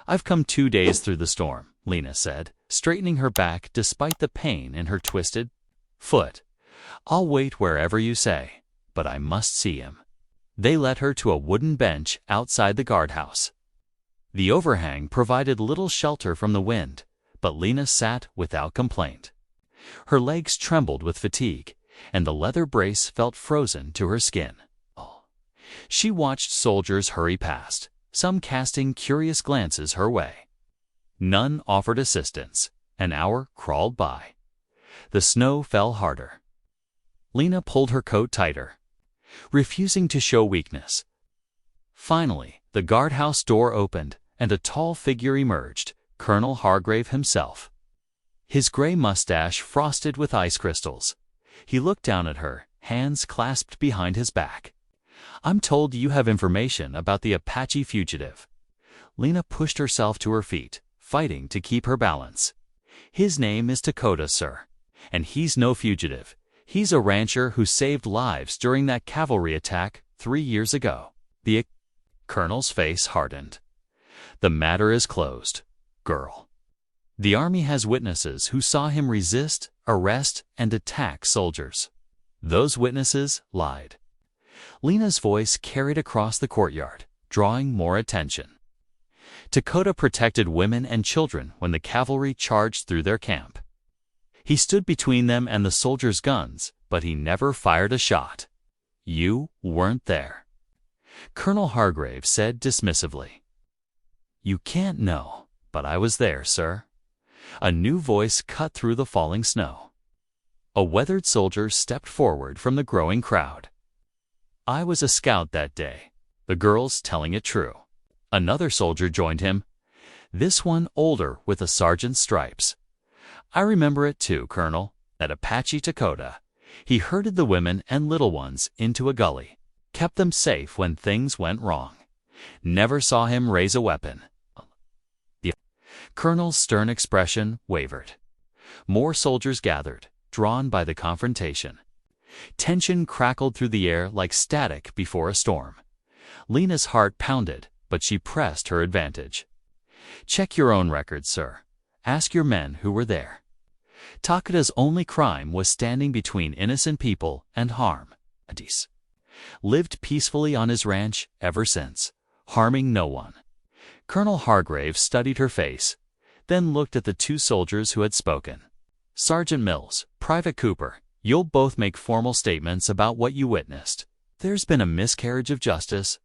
"I've come 2 days through the storm," Lena said, straightening her back despite the pain in her twisted foot. "I'll wait wherever you say, but I must see him." They led her to a wooden bench outside the guardhouse. The overhang provided little shelter from the wind, but Lena sat without complaint. Her legs trembled with fatigue, and the leather brace felt frozen to her skin. She watched soldiers hurry past, some casting curious glances her way. None offered assistance. An hour crawled by. The snow fell harder. Lena pulled her coat tighter, refusing to show weakness. Finally, the guardhouse door opened, and a tall figure emerged, Colonel Hargrave himself. His gray mustache frosted with ice crystals. He looked down at her, hands clasped behind his back. "I'm told you have information about the Apache fugitive." Lena pushed herself to her feet, fighting to keep her balance. "His name is Dakota, sir. And he's no fugitive. He's a rancher who saved lives during that cavalry attack 3 years ago." The colonel's face hardened. "The matter is closed, girl. The army has witnesses who saw him resist, arrest, and attack soldiers. Those witnesses lied." Lena's voice carried across the courtyard, drawing more attention. "Dakota protected women and children when the cavalry charged through their camp. He stood between them and the soldiers' guns, but he never fired a shot. You weren't there," Colonel Hargrave said dismissively. "You can't know, but I was there, sir." A new voice cut through the falling snow. A weathered soldier stepped forward from the growing crowd. "I was a scout that day," the girl's telling it true. Another soldier joined him, this one older with a sergeant's stripes. "I remember it too, Colonel, at Apache, Dakota. He herded the women and little ones into a gully, kept them safe when things went wrong. Never saw him raise a weapon." The colonel's stern expression wavered. More soldiers gathered, drawn by the confrontation. Tension crackled through the air like static before a storm. Lena's heart pounded, but she pressed her advantage. "Check your own records, sir. Ask your men who were there. Takoda's only crime was standing between innocent people and harm. Adis lived peacefully on his ranch ever since, harming no one." Colonel Hargrave studied her face, then looked at the two soldiers who had spoken. "Sergeant Mills, Private Cooper, you'll both make formal statements about what you witnessed. There's been a miscarriage of justice, ...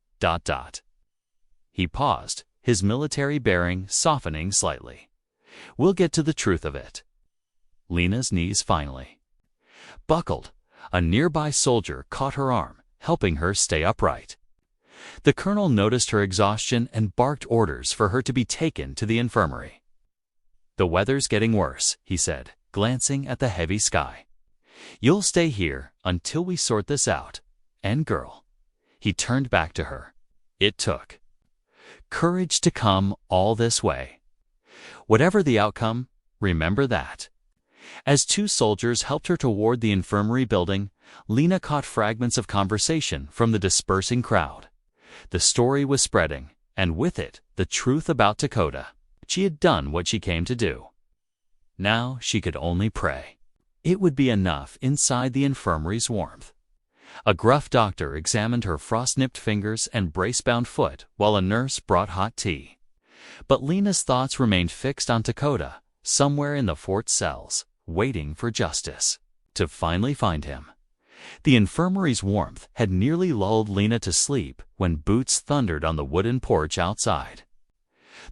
He paused, his military bearing softening slightly. "We'll get to the truth of it." Lena's knees finally buckled. A nearby soldier caught her arm, helping her stay upright. The colonel noticed her exhaustion and barked orders for her to be taken to the infirmary. "The weather's getting worse," he said, glancing at the heavy sky. "You'll stay here until we sort this out. And girl," he turned back to her, "it took courage to come all this way. Whatever the outcome, remember that." As two soldiers helped her toward the infirmary building, Lena caught fragments of conversation from the dispersing crowd. The story was spreading, and with it, the truth about Dakota. She had done what she came to do. Now she could only pray it would be enough inside the infirmary's warmth. A gruff doctor examined her frost-nipped fingers and brace-bound foot while a nurse brought hot tea. But Lena's thoughts remained fixed on Dakota, somewhere in the fort's cells, waiting for justice to finally find him. The infirmary's warmth had nearly lulled Lena to sleep when boots thundered on the wooden porch outside.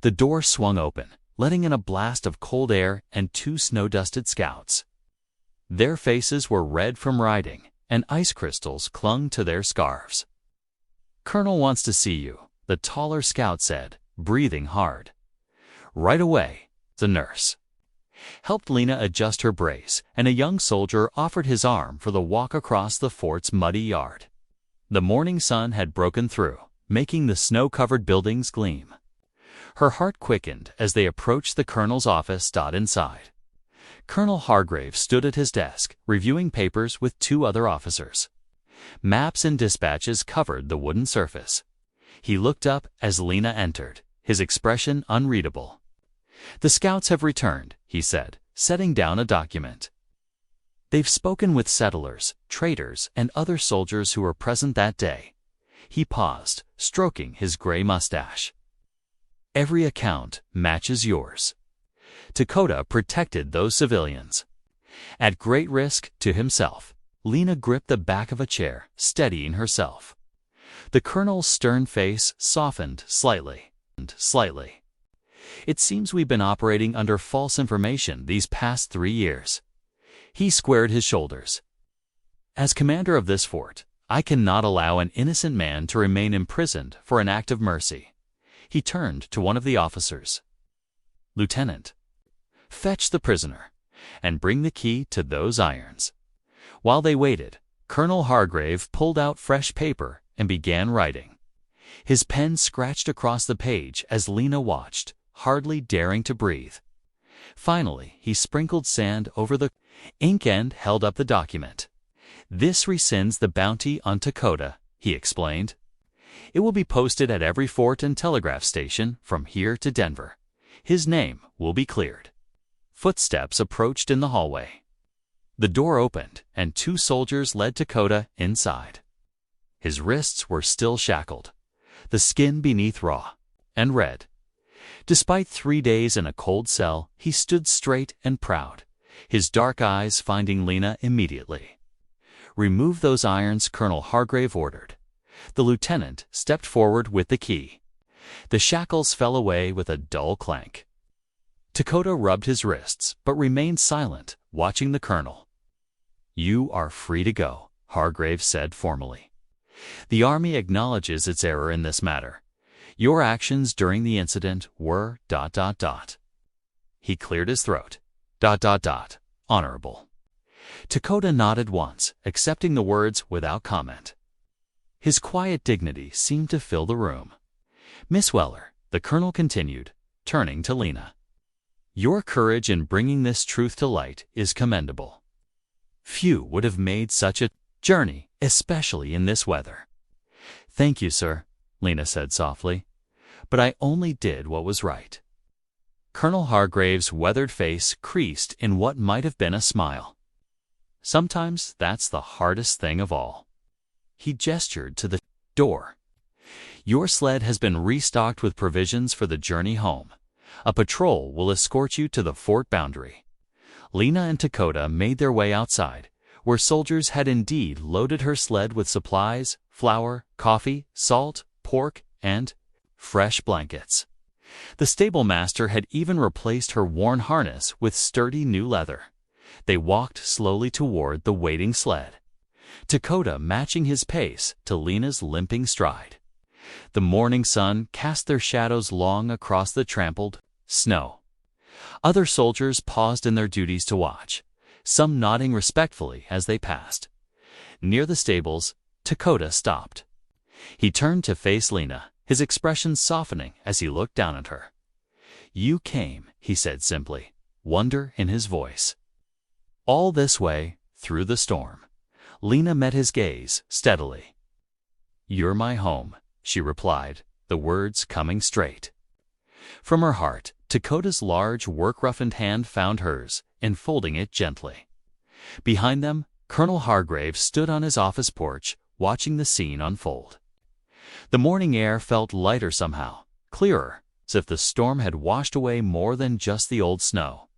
The door swung open, letting in a blast of cold air and two snow-dusted scouts. Their faces were red from riding, and ice crystals clung to their scarves. "Colonel wants to see you," the taller scout said, breathing hard. "Right away," the nurse helped Lena adjust her brace, and a young soldier offered his arm for the walk across the fort's muddy yard. The morning sun had broken through, making the snow-covered buildings gleam. Her heart quickened as they approached the colonel's office. Inside, Colonel Hargrave stood at his desk, reviewing papers with two other officers. Maps and dispatches covered the wooden surface. He looked up as Lena entered, his expression unreadable. "The scouts have returned," he said, setting down a document. "They've spoken with settlers, traders, and other soldiers who were present that day." He paused, stroking his gray mustache. "Every account matches yours. Dakota protected those civilians." At great risk to himself, Lena gripped the back of a chair, steadying herself. The colonel's stern face softened slightly. "It seems we've been operating under false information these past 3 years." He squared his shoulders. "As commander of this fort, I cannot allow an innocent man to remain imprisoned for an act of mercy." He turned to one of the officers. "Lieutenant, fetch the prisoner, and bring the key to those irons." While they waited, Colonel Hargrave pulled out fresh paper and began writing. His pen scratched across the page as Lena watched, hardly daring to breathe. Finally, he sprinkled sand over the ink and held up the document. "This rescinds the bounty on Dakota," he explained. "It will be posted at every fort and telegraph station from here to Denver. His name will be cleared." Footsteps approached in the hallway. The door opened, and 2 soldiers led Dakota inside. His wrists were still shackled, the skin beneath raw and red. Despite 3 days in a cold cell, he stood straight and proud, his dark eyes finding Lena immediately. "Remove those irons," Colonel Hargrave ordered. The lieutenant stepped forward with the key. The shackles fell away with a dull clank. Dakota rubbed his wrists, but remained silent, watching the colonel. "You are free to go," Hargrave said formally. "The Army acknowledges its error in this matter. Your actions during the incident were ... He cleared his throat. ... Honorable." Dakota nodded once, accepting the words without comment. His quiet dignity seemed to fill the room. "Miss Weller," the colonel continued, turning to Lena, "your courage in bringing this truth to light is commendable. Few would have made such a journey, especially in this weather." "Thank you, sir," Lena said softly, "but I only did what was right." Colonel Hargrave's weathered face creased in what might have been a smile. "Sometimes that's the hardest thing of all." He gestured to the door. "Your sled has been restocked with provisions for the journey home. A patrol will escort you to the fort boundary." Lena and Dakota made their way outside, where soldiers had indeed loaded her sled with supplies, flour, coffee, salt, pork, and fresh blankets. The stable master had even replaced her worn harness with sturdy new leather. They walked slowly toward the waiting sled, Dakota matching his pace to Lena's limping stride. The morning sun cast their shadows long across the trampled snow. Other soldiers paused in their duties to watch, some nodding respectfully as they passed. Near the stables, Dakota stopped. He turned to face Lena, his expression softening as he looked down at her. "You came," he said simply, wonder in his voice. "All this way, through the storm." Lena met his gaze steadily. "You're my home," she replied, the words coming straight from her heart. Dakota's large, work-roughened hand found hers, enfolding it gently. Behind them, Colonel Hargrave stood on his office porch, watching the scene unfold. The morning air felt lighter somehow, clearer, as if the storm had washed away more than just the old snow.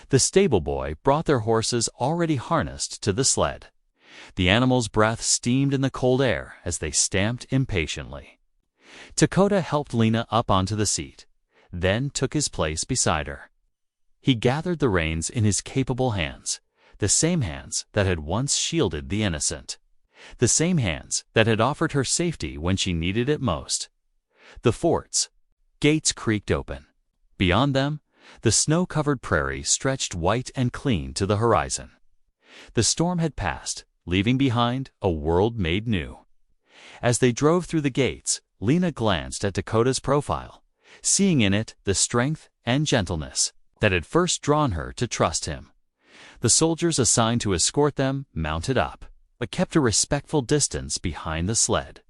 The stable boy brought their horses already harnessed to the sled. The animals' breath steamed in the cold air as they stamped impatiently. Dakota helped Lena up onto the seat, then took his place beside her. He gathered the reins in his capable hands, the same hands that had once shielded the innocent, the same hands that had offered her safety when she needed it most. The fort's gates creaked open. Beyond them, the snow-covered prairie stretched white and clean to the horizon. The storm had passed, leaving behind a world made new. As they drove through the gates, Lena glanced at Dakota's profile, seeing in it the strength and gentleness that had first drawn her to trust him. The soldiers assigned to escort them mounted up, but kept a respectful distance behind the sled.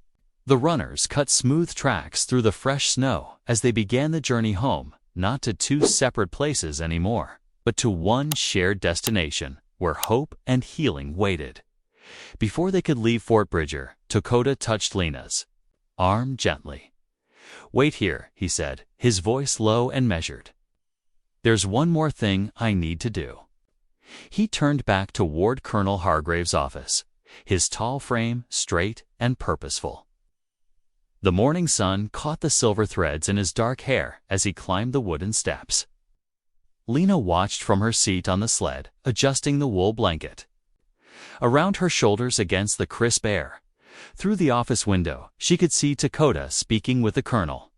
The runners cut smooth tracks through the fresh snow as they began the journey home, not to 2 separate places anymore, but to one shared destination where hope and healing waited. Before they could leave Fort Bridger, Dakota touched Lena's arm gently. "Wait here," he said, his voice low and measured. "There's one more thing I need to do." He turned back toward Colonel Hargrave's office, his tall frame straight and purposeful. The morning sun caught the silver threads in his dark hair as he climbed the wooden steps. Lena watched from her seat on the sled, adjusting the wool blanket. Around her shoulders against the crisp air, through the office window, she could see Dakota speaking with the colonel.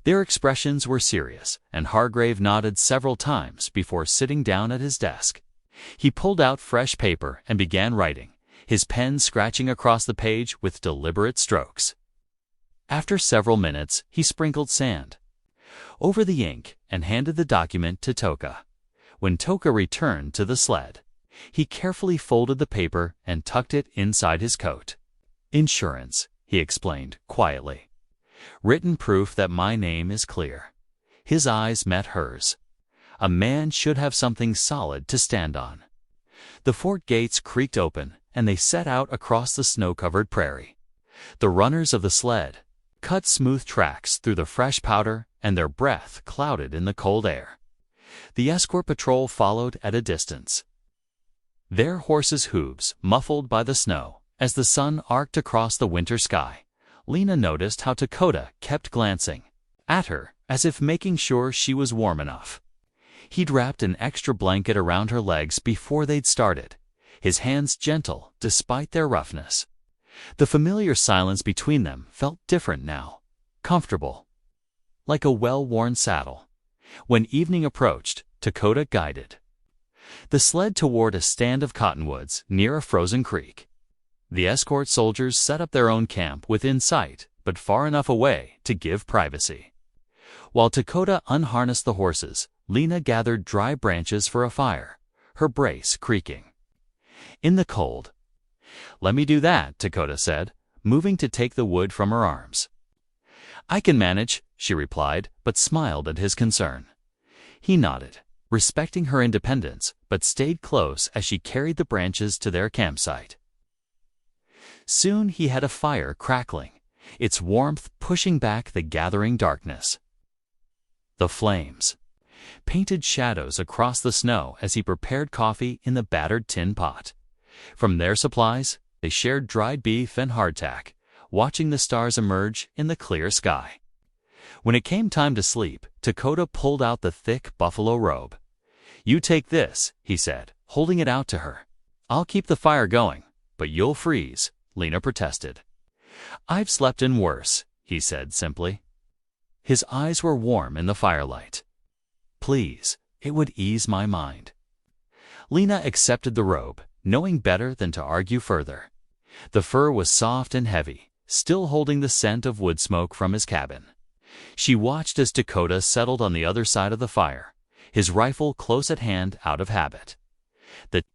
Their expressions were serious, and Hargrave nodded several times before sitting down at his desk. He pulled out fresh paper and began writing, his pen scratching across the page with deliberate strokes. After several minutes, he sprinkled sand. over the ink and handed the document to Toka. When Toka returned to the sled, he carefully folded the paper and tucked it inside his coat. "Insurance," he explained quietly. "Written proof that my name is clear." His eyes met hers. A man should have something solid to stand on. The fort gates creaked open, and they set out across the snow-covered prairie. The runners of the sled cut smooth tracks through the fresh powder, and their breath clouded in the cold air. The escort patrol followed at a distance, their horses' hooves muffled by the snow. As the sun arced across the winter sky, Lena noticed how Dakota kept glancing at her, as if making sure she was warm enough. He'd wrapped an extra blanket around her legs before they'd started, his hands gentle despite their roughness. The familiar silence between them felt different now, comfortable, like a well-worn saddle. When evening approached, Dakota guided the sled toward a stand of cottonwoods near a frozen creek. The escort soldiers set up their own camp within sight, but far enough away to give privacy. While Dakota unharnessed the horses, Lena gathered dry branches for a fire, her brace creaking in the cold. "Let me do that," Dakota said, moving to take the wood from her arms. "I can manage," she replied, but smiled at his concern. He nodded, respecting her independence, but stayed close as she carried the branches to their campsite. Soon he had a fire crackling, its warmth pushing back the gathering darkness. The flames painted shadows across the snow as he prepared coffee in the battered tin pot. From their supplies, they shared dried beef and hardtack, watching the stars emerge in the clear sky. When it came time to sleep, Dakota pulled out the thick buffalo robe. "You take this," he said, holding it out to her. "I'll keep the fire going, but you'll freeze," Lena protested. "I've slept in worse," he said simply. His eyes were warm in the firelight. "Please, it would ease my mind." Lena accepted the robe, knowing better than to argue further. The fur was soft and heavy, still holding the scent of wood smoke from his cabin. She watched as Dakota settled on the other side of the fire, his rifle close at hand out of habit. The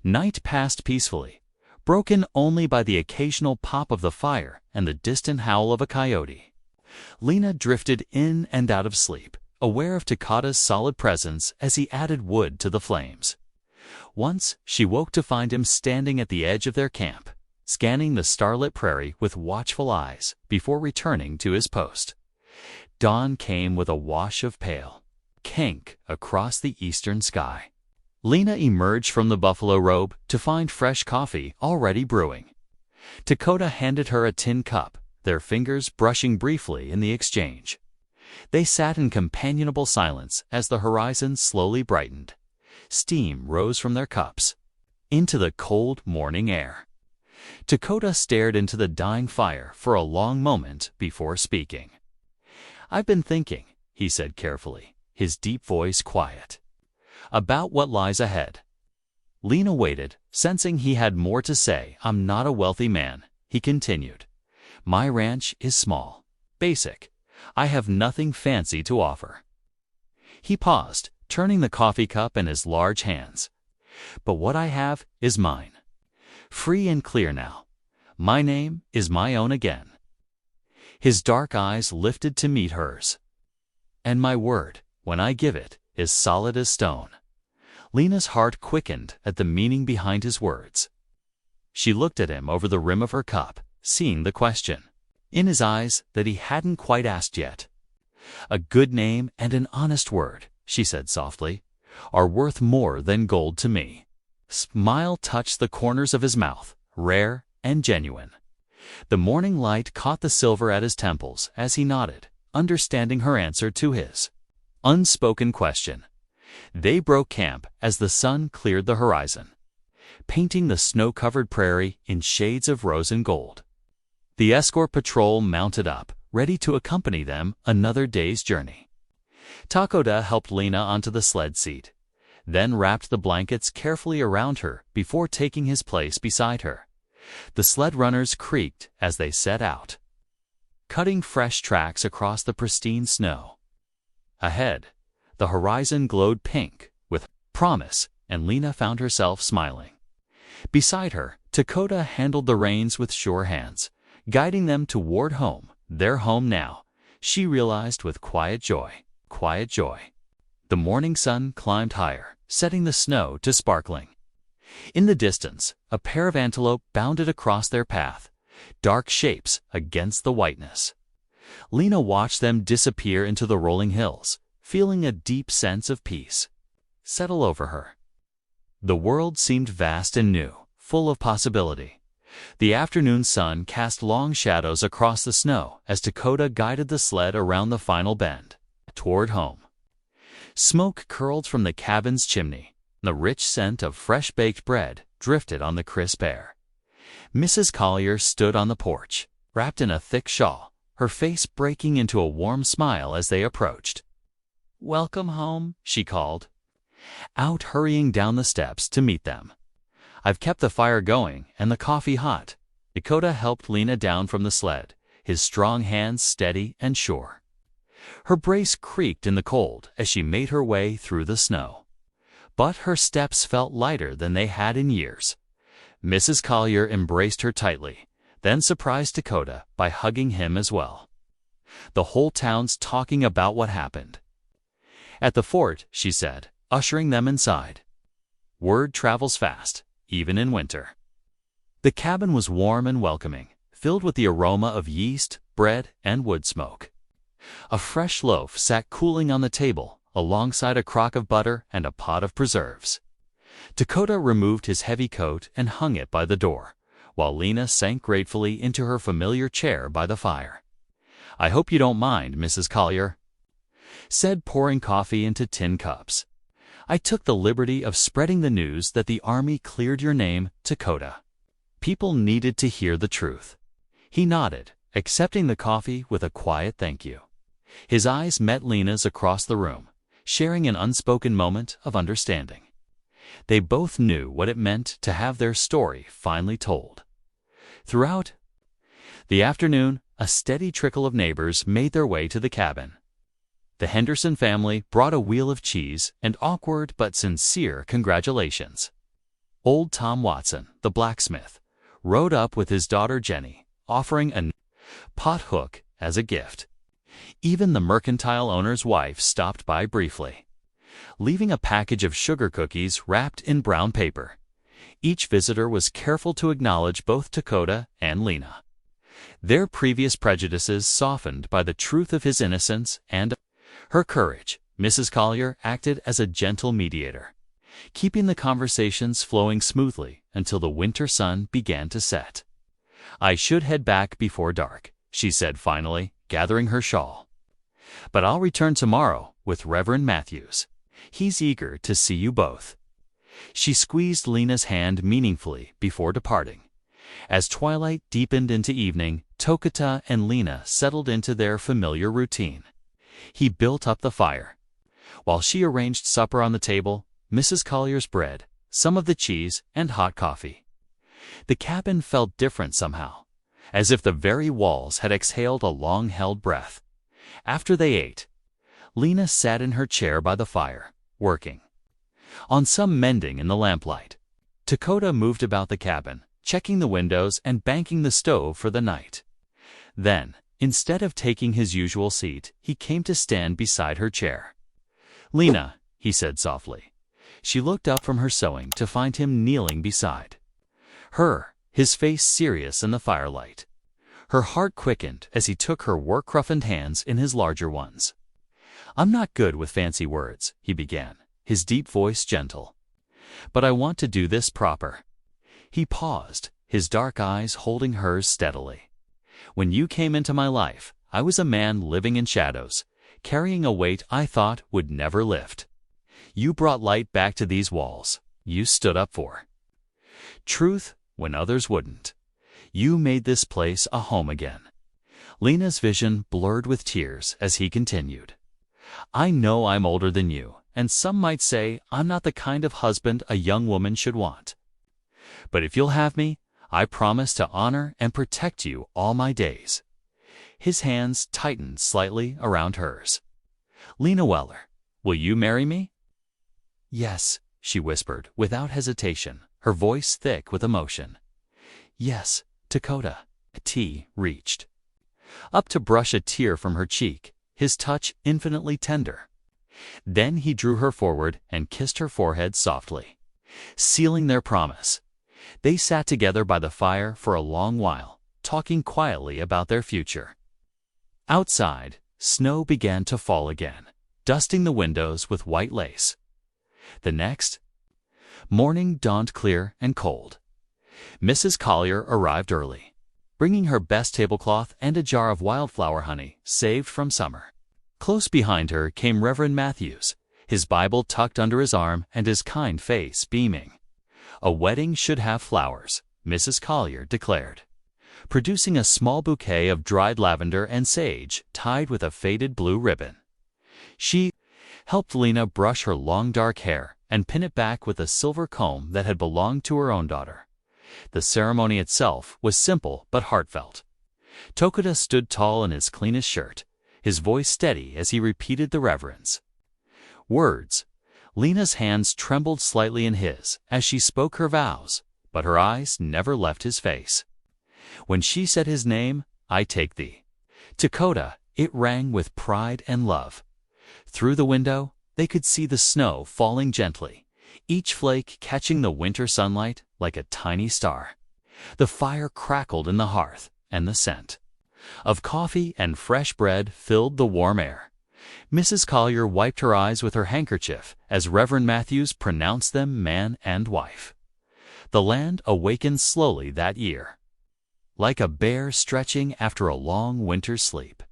night passed peacefully, broken only by the occasional pop of the fire and the distant howl of a coyote. Lena drifted in and out of sleep, aware of Dakota's solid presence as he added wood to the flames. Once she woke to find him standing at the edge of their camp, scanning the starlit prairie with watchful eyes before returning to his post. Dawn came with a wash of pale pink across the eastern sky. Lena emerged from the buffalo robe to find fresh coffee already brewing. Dakota handed her a tin cup, their fingers brushing briefly in the exchange. They sat in companionable silence as the horizon slowly brightened. Steam rose from their cups into the cold morning air. Dakota stared into the dying fire for a long moment before speaking. "I've been thinking," he said carefully, his deep voice quiet, "about what lies ahead." Lena waited, sensing he had more to say. "I'm not a wealthy man," he continued. "My ranch is small, basic. I have nothing fancy to offer." He paused, turning the coffee cup in his large hands. "But what I have is mine. Free and clear now. My name is my own again." His dark eyes lifted to meet hers. "And my word, when I give it, is solid as stone." Lena's heart quickened at the meaning behind his words. She looked at him over the rim of her cup, seeing the question in his eyes that he hadn't quite asked yet. "A good name and an honest word," she said softly, "are worth more than gold to me." Smile touched the corners of his mouth, rare and genuine. The morning light caught the silver at his temples as he nodded, understanding her answer to his unspoken question. They broke camp as the sun cleared the horizon, painting the snow-covered prairie in shades of rose and gold. The escort patrol mounted up, ready to accompany them another day's journey. Dakota helped Lena onto the sled seat, then wrapped the blankets carefully around her before taking his place beside her. The sled runners creaked as they set out, cutting fresh tracks across the pristine snow. Ahead, the horizon glowed pink with promise, and Lena found herself smiling. Beside her, Dakota handled the reins with sure hands, guiding them toward home, their home now, she realized with quiet joy. Quiet joy. The morning sun climbed higher, setting the snow to sparkling. In the distance, a pair of antelope bounded across their path, dark shapes against the whiteness. Lena watched them disappear into the rolling hills, feeling a deep sense of peace settle over her. The world seemed vast and new, full of possibility. The afternoon sun cast long shadows across the snow as Dakota guided the sled around the final bend, toward home. Smoke curled from the cabin's chimney. The rich scent of fresh-baked bread drifted on the crisp air. Mrs. Collier stood on the porch, wrapped in a thick shawl, her face breaking into a warm smile as they approached. "Welcome home," she called, out hurrying down the steps to meet them. "I've kept the fire going and the coffee hot." Dakota helped Lena down from the sled, his strong hands steady and sure. Her brace creaked in the cold as she made her way through the snow. But her steps felt lighter than they had in years. Mrs. Collier embraced her tightly, then surprised Dakota by hugging him as well. "The whole town's talking about what happened at the fort," she said, ushering them inside. "Word travels fast, even in winter." The cabin was warm and welcoming, filled with the aroma of yeast, bread, and wood smoke. A fresh loaf sat cooling on the table, alongside a crock of butter and a pot of preserves. Dakota removed his heavy coat and hung it by the door, while Lena sank gratefully into her familiar chair by the fire. "I hope you don't mind, Mrs. Collier," said, pouring coffee into tin cups. "I took the liberty of spreading the news that the Army cleared your name, Dakota. People needed to hear the truth." He nodded, accepting the coffee with a quiet thank you. His eyes met Lena's across the room, sharing an unspoken moment of understanding. They both knew what it meant to have their story finally told. Throughout the afternoon, a steady trickle of neighbors made their way to the cabin. The Henderson family brought a wheel of cheese and awkward but sincere congratulations. Old Tom Watson, the blacksmith, rode up with his daughter Jenny, offering a pot hook as a gift. Even the mercantile owner's wife stopped by briefly, leaving a package of sugar cookies wrapped in brown paper. Each visitor was careful to acknowledge both Dakota and Lena, their previous prejudices softened by the truth of his innocence and her courage. Mrs. Collier acted as a gentle mediator, keeping the conversations flowing smoothly until the winter sun began to set. "I should head back before dark," she said finally, gathering her shawl. "But I'll return tomorrow with Reverend Matthews. He's eager to see you both." She squeezed Lena's hand meaningfully before departing. As twilight deepened into evening, Dakota and Lena settled into their familiar routine. He built up the fire, while she arranged supper on the table, Mrs. Collier's bread, some of the cheese, and hot coffee. The cabin felt different somehow, as if the very walls had exhaled a long-held breath. After they ate, Lena sat in her chair by the fire, working on some mending in the lamplight. Dakota moved about the cabin, checking the windows and banking the stove for the night. Then, instead of taking his usual seat, he came to stand beside her chair. "Lena," he said softly. She looked up from her sewing to find him kneeling beside her, his face serious in the firelight. Her heart quickened as he took her work-roughened hands in his larger ones. "I'm not good with fancy words," he began, his deep voice gentle. "But I want to do this proper." He paused, his dark eyes holding hers steadily. "When you came into my life, I was a man living in shadows, carrying a weight I thought would never lift. You brought light back to these walls. You stood up for truth when others wouldn't. You made this place a home again." Lena's vision blurred with tears as he continued. "I know I'm older than you, and some might say I'm not the kind of husband a young woman should want. But if you'll have me, I promise to honor and protect you all my days." His hands tightened slightly around hers. Lena Weller, will you marry me? Yes, she whispered, without hesitation, her voice thick with emotion. Yes, Dakota. T reached up to brush a tear from her cheek, his touch infinitely tender. Then he drew her forward and kissed her forehead softly, sealing their promise. They sat together by the fire for a long while, talking quietly about their future. Outside, snow began to fall again, dusting the windows with white lace. The next morning dawned clear and cold. Mrs. Collier arrived early, bringing her best tablecloth and a jar of wildflower honey saved from summer. Close behind her came Reverend Matthews, his Bible tucked under his arm and his kind face beaming. A wedding should have flowers, Mrs. Collier declared, producing a small bouquet of dried lavender and sage tied with a faded blue ribbon. She helped Lena brush her long dark hair and pin it back with a silver comb that had belonged to her own daughter. The ceremony itself was simple but heartfelt. Tokuda stood tall in his cleanest shirt, his voice steady as he repeated the reverence. Words. Lena's hands trembled slightly in his as she spoke her vows, but her eyes never left his face. When she said his name, I take thee, Dakota, it rang with pride and love. Through the window, they could see the snow falling gently, each flake catching the winter sunlight like a tiny star. The fire crackled in the hearth, and the scent of coffee and fresh bread filled the warm air. Mrs. Collier wiped her eyes with her handkerchief as Reverend Matthews pronounced them man and wife. The land awakened slowly that year, like a bear stretching after a long winter's sleep.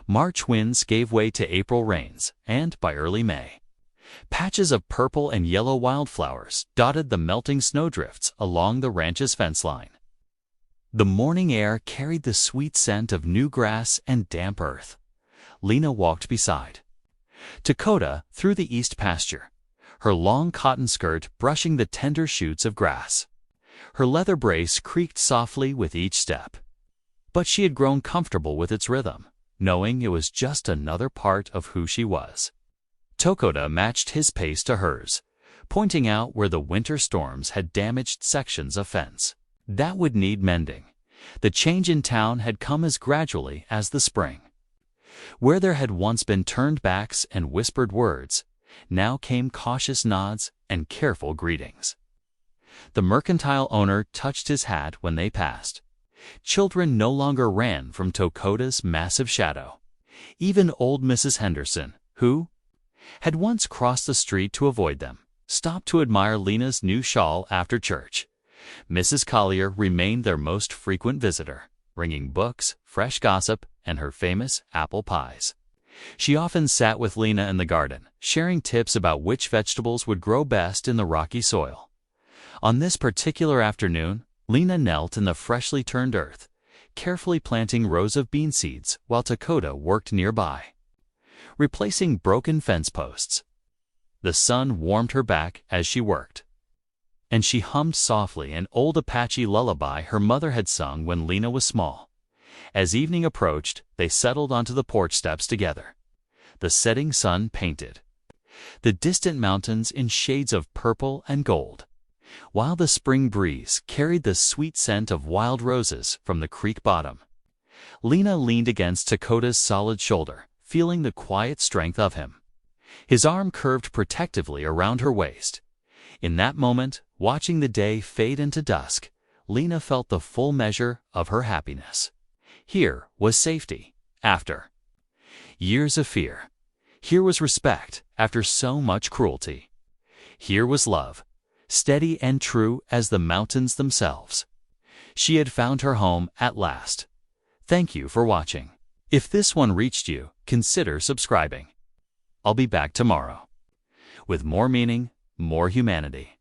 March winds gave way to April rains, and by early May, patches of purple and yellow wildflowers dotted the melting snowdrifts along the ranch's fence line. The morning air carried the sweet scent of new grass and damp earth. Lena walked beside Dakota through the east pasture, her long cotton skirt brushing the tender shoots of grass. Her leather brace creaked softly with each step, but she had grown comfortable with its rhythm, knowing it was just another part of who she was. Tokuda matched his pace to hers, pointing out where the winter storms had damaged sections of fence that would need mending. The change in town had come as gradually as the spring. Where there had once been turned backs and whispered words, now came cautious nods and careful greetings. The mercantile owner touched his hat when they passed. Children no longer ran from Tokuda's massive shadow. Even old Mrs. Henderson, who had once crossed the street to avoid them, stopped to admire Lena's new shawl after church. Mrs. Collier remained their most frequent visitor, bringing books, fresh gossip, and her famous apple pies. She often sat with Lena in the garden, sharing tips about which vegetables would grow best in the rocky soil. On this particular afternoon, Lena knelt in the freshly turned earth, carefully planting rows of bean seeds while Tokuda worked nearby, replacing broken fence posts. The sun warmed her back as she worked, and she hummed softly an old Apache lullaby her mother had sung when Lena was small. As evening approached, they settled onto the porch steps together. The setting sun painted the distant mountains in shades of purple and gold, while the spring breeze carried the sweet scent of wild roses from the creek bottom. Lena leaned against Tokuda's solid shoulder, feeling the quiet strength of him. His arm curved protectively around her waist. In that moment, watching the day fade into dusk, Lena felt the full measure of her happiness. Here was safety, after years of fear. Here was respect, after so much cruelty. Here was love, steady and true as the mountains themselves. She had found her home at last. Thank you for watching. If this one reached you, consider subscribing. I'll be back tomorrow with more meaning, more humanity.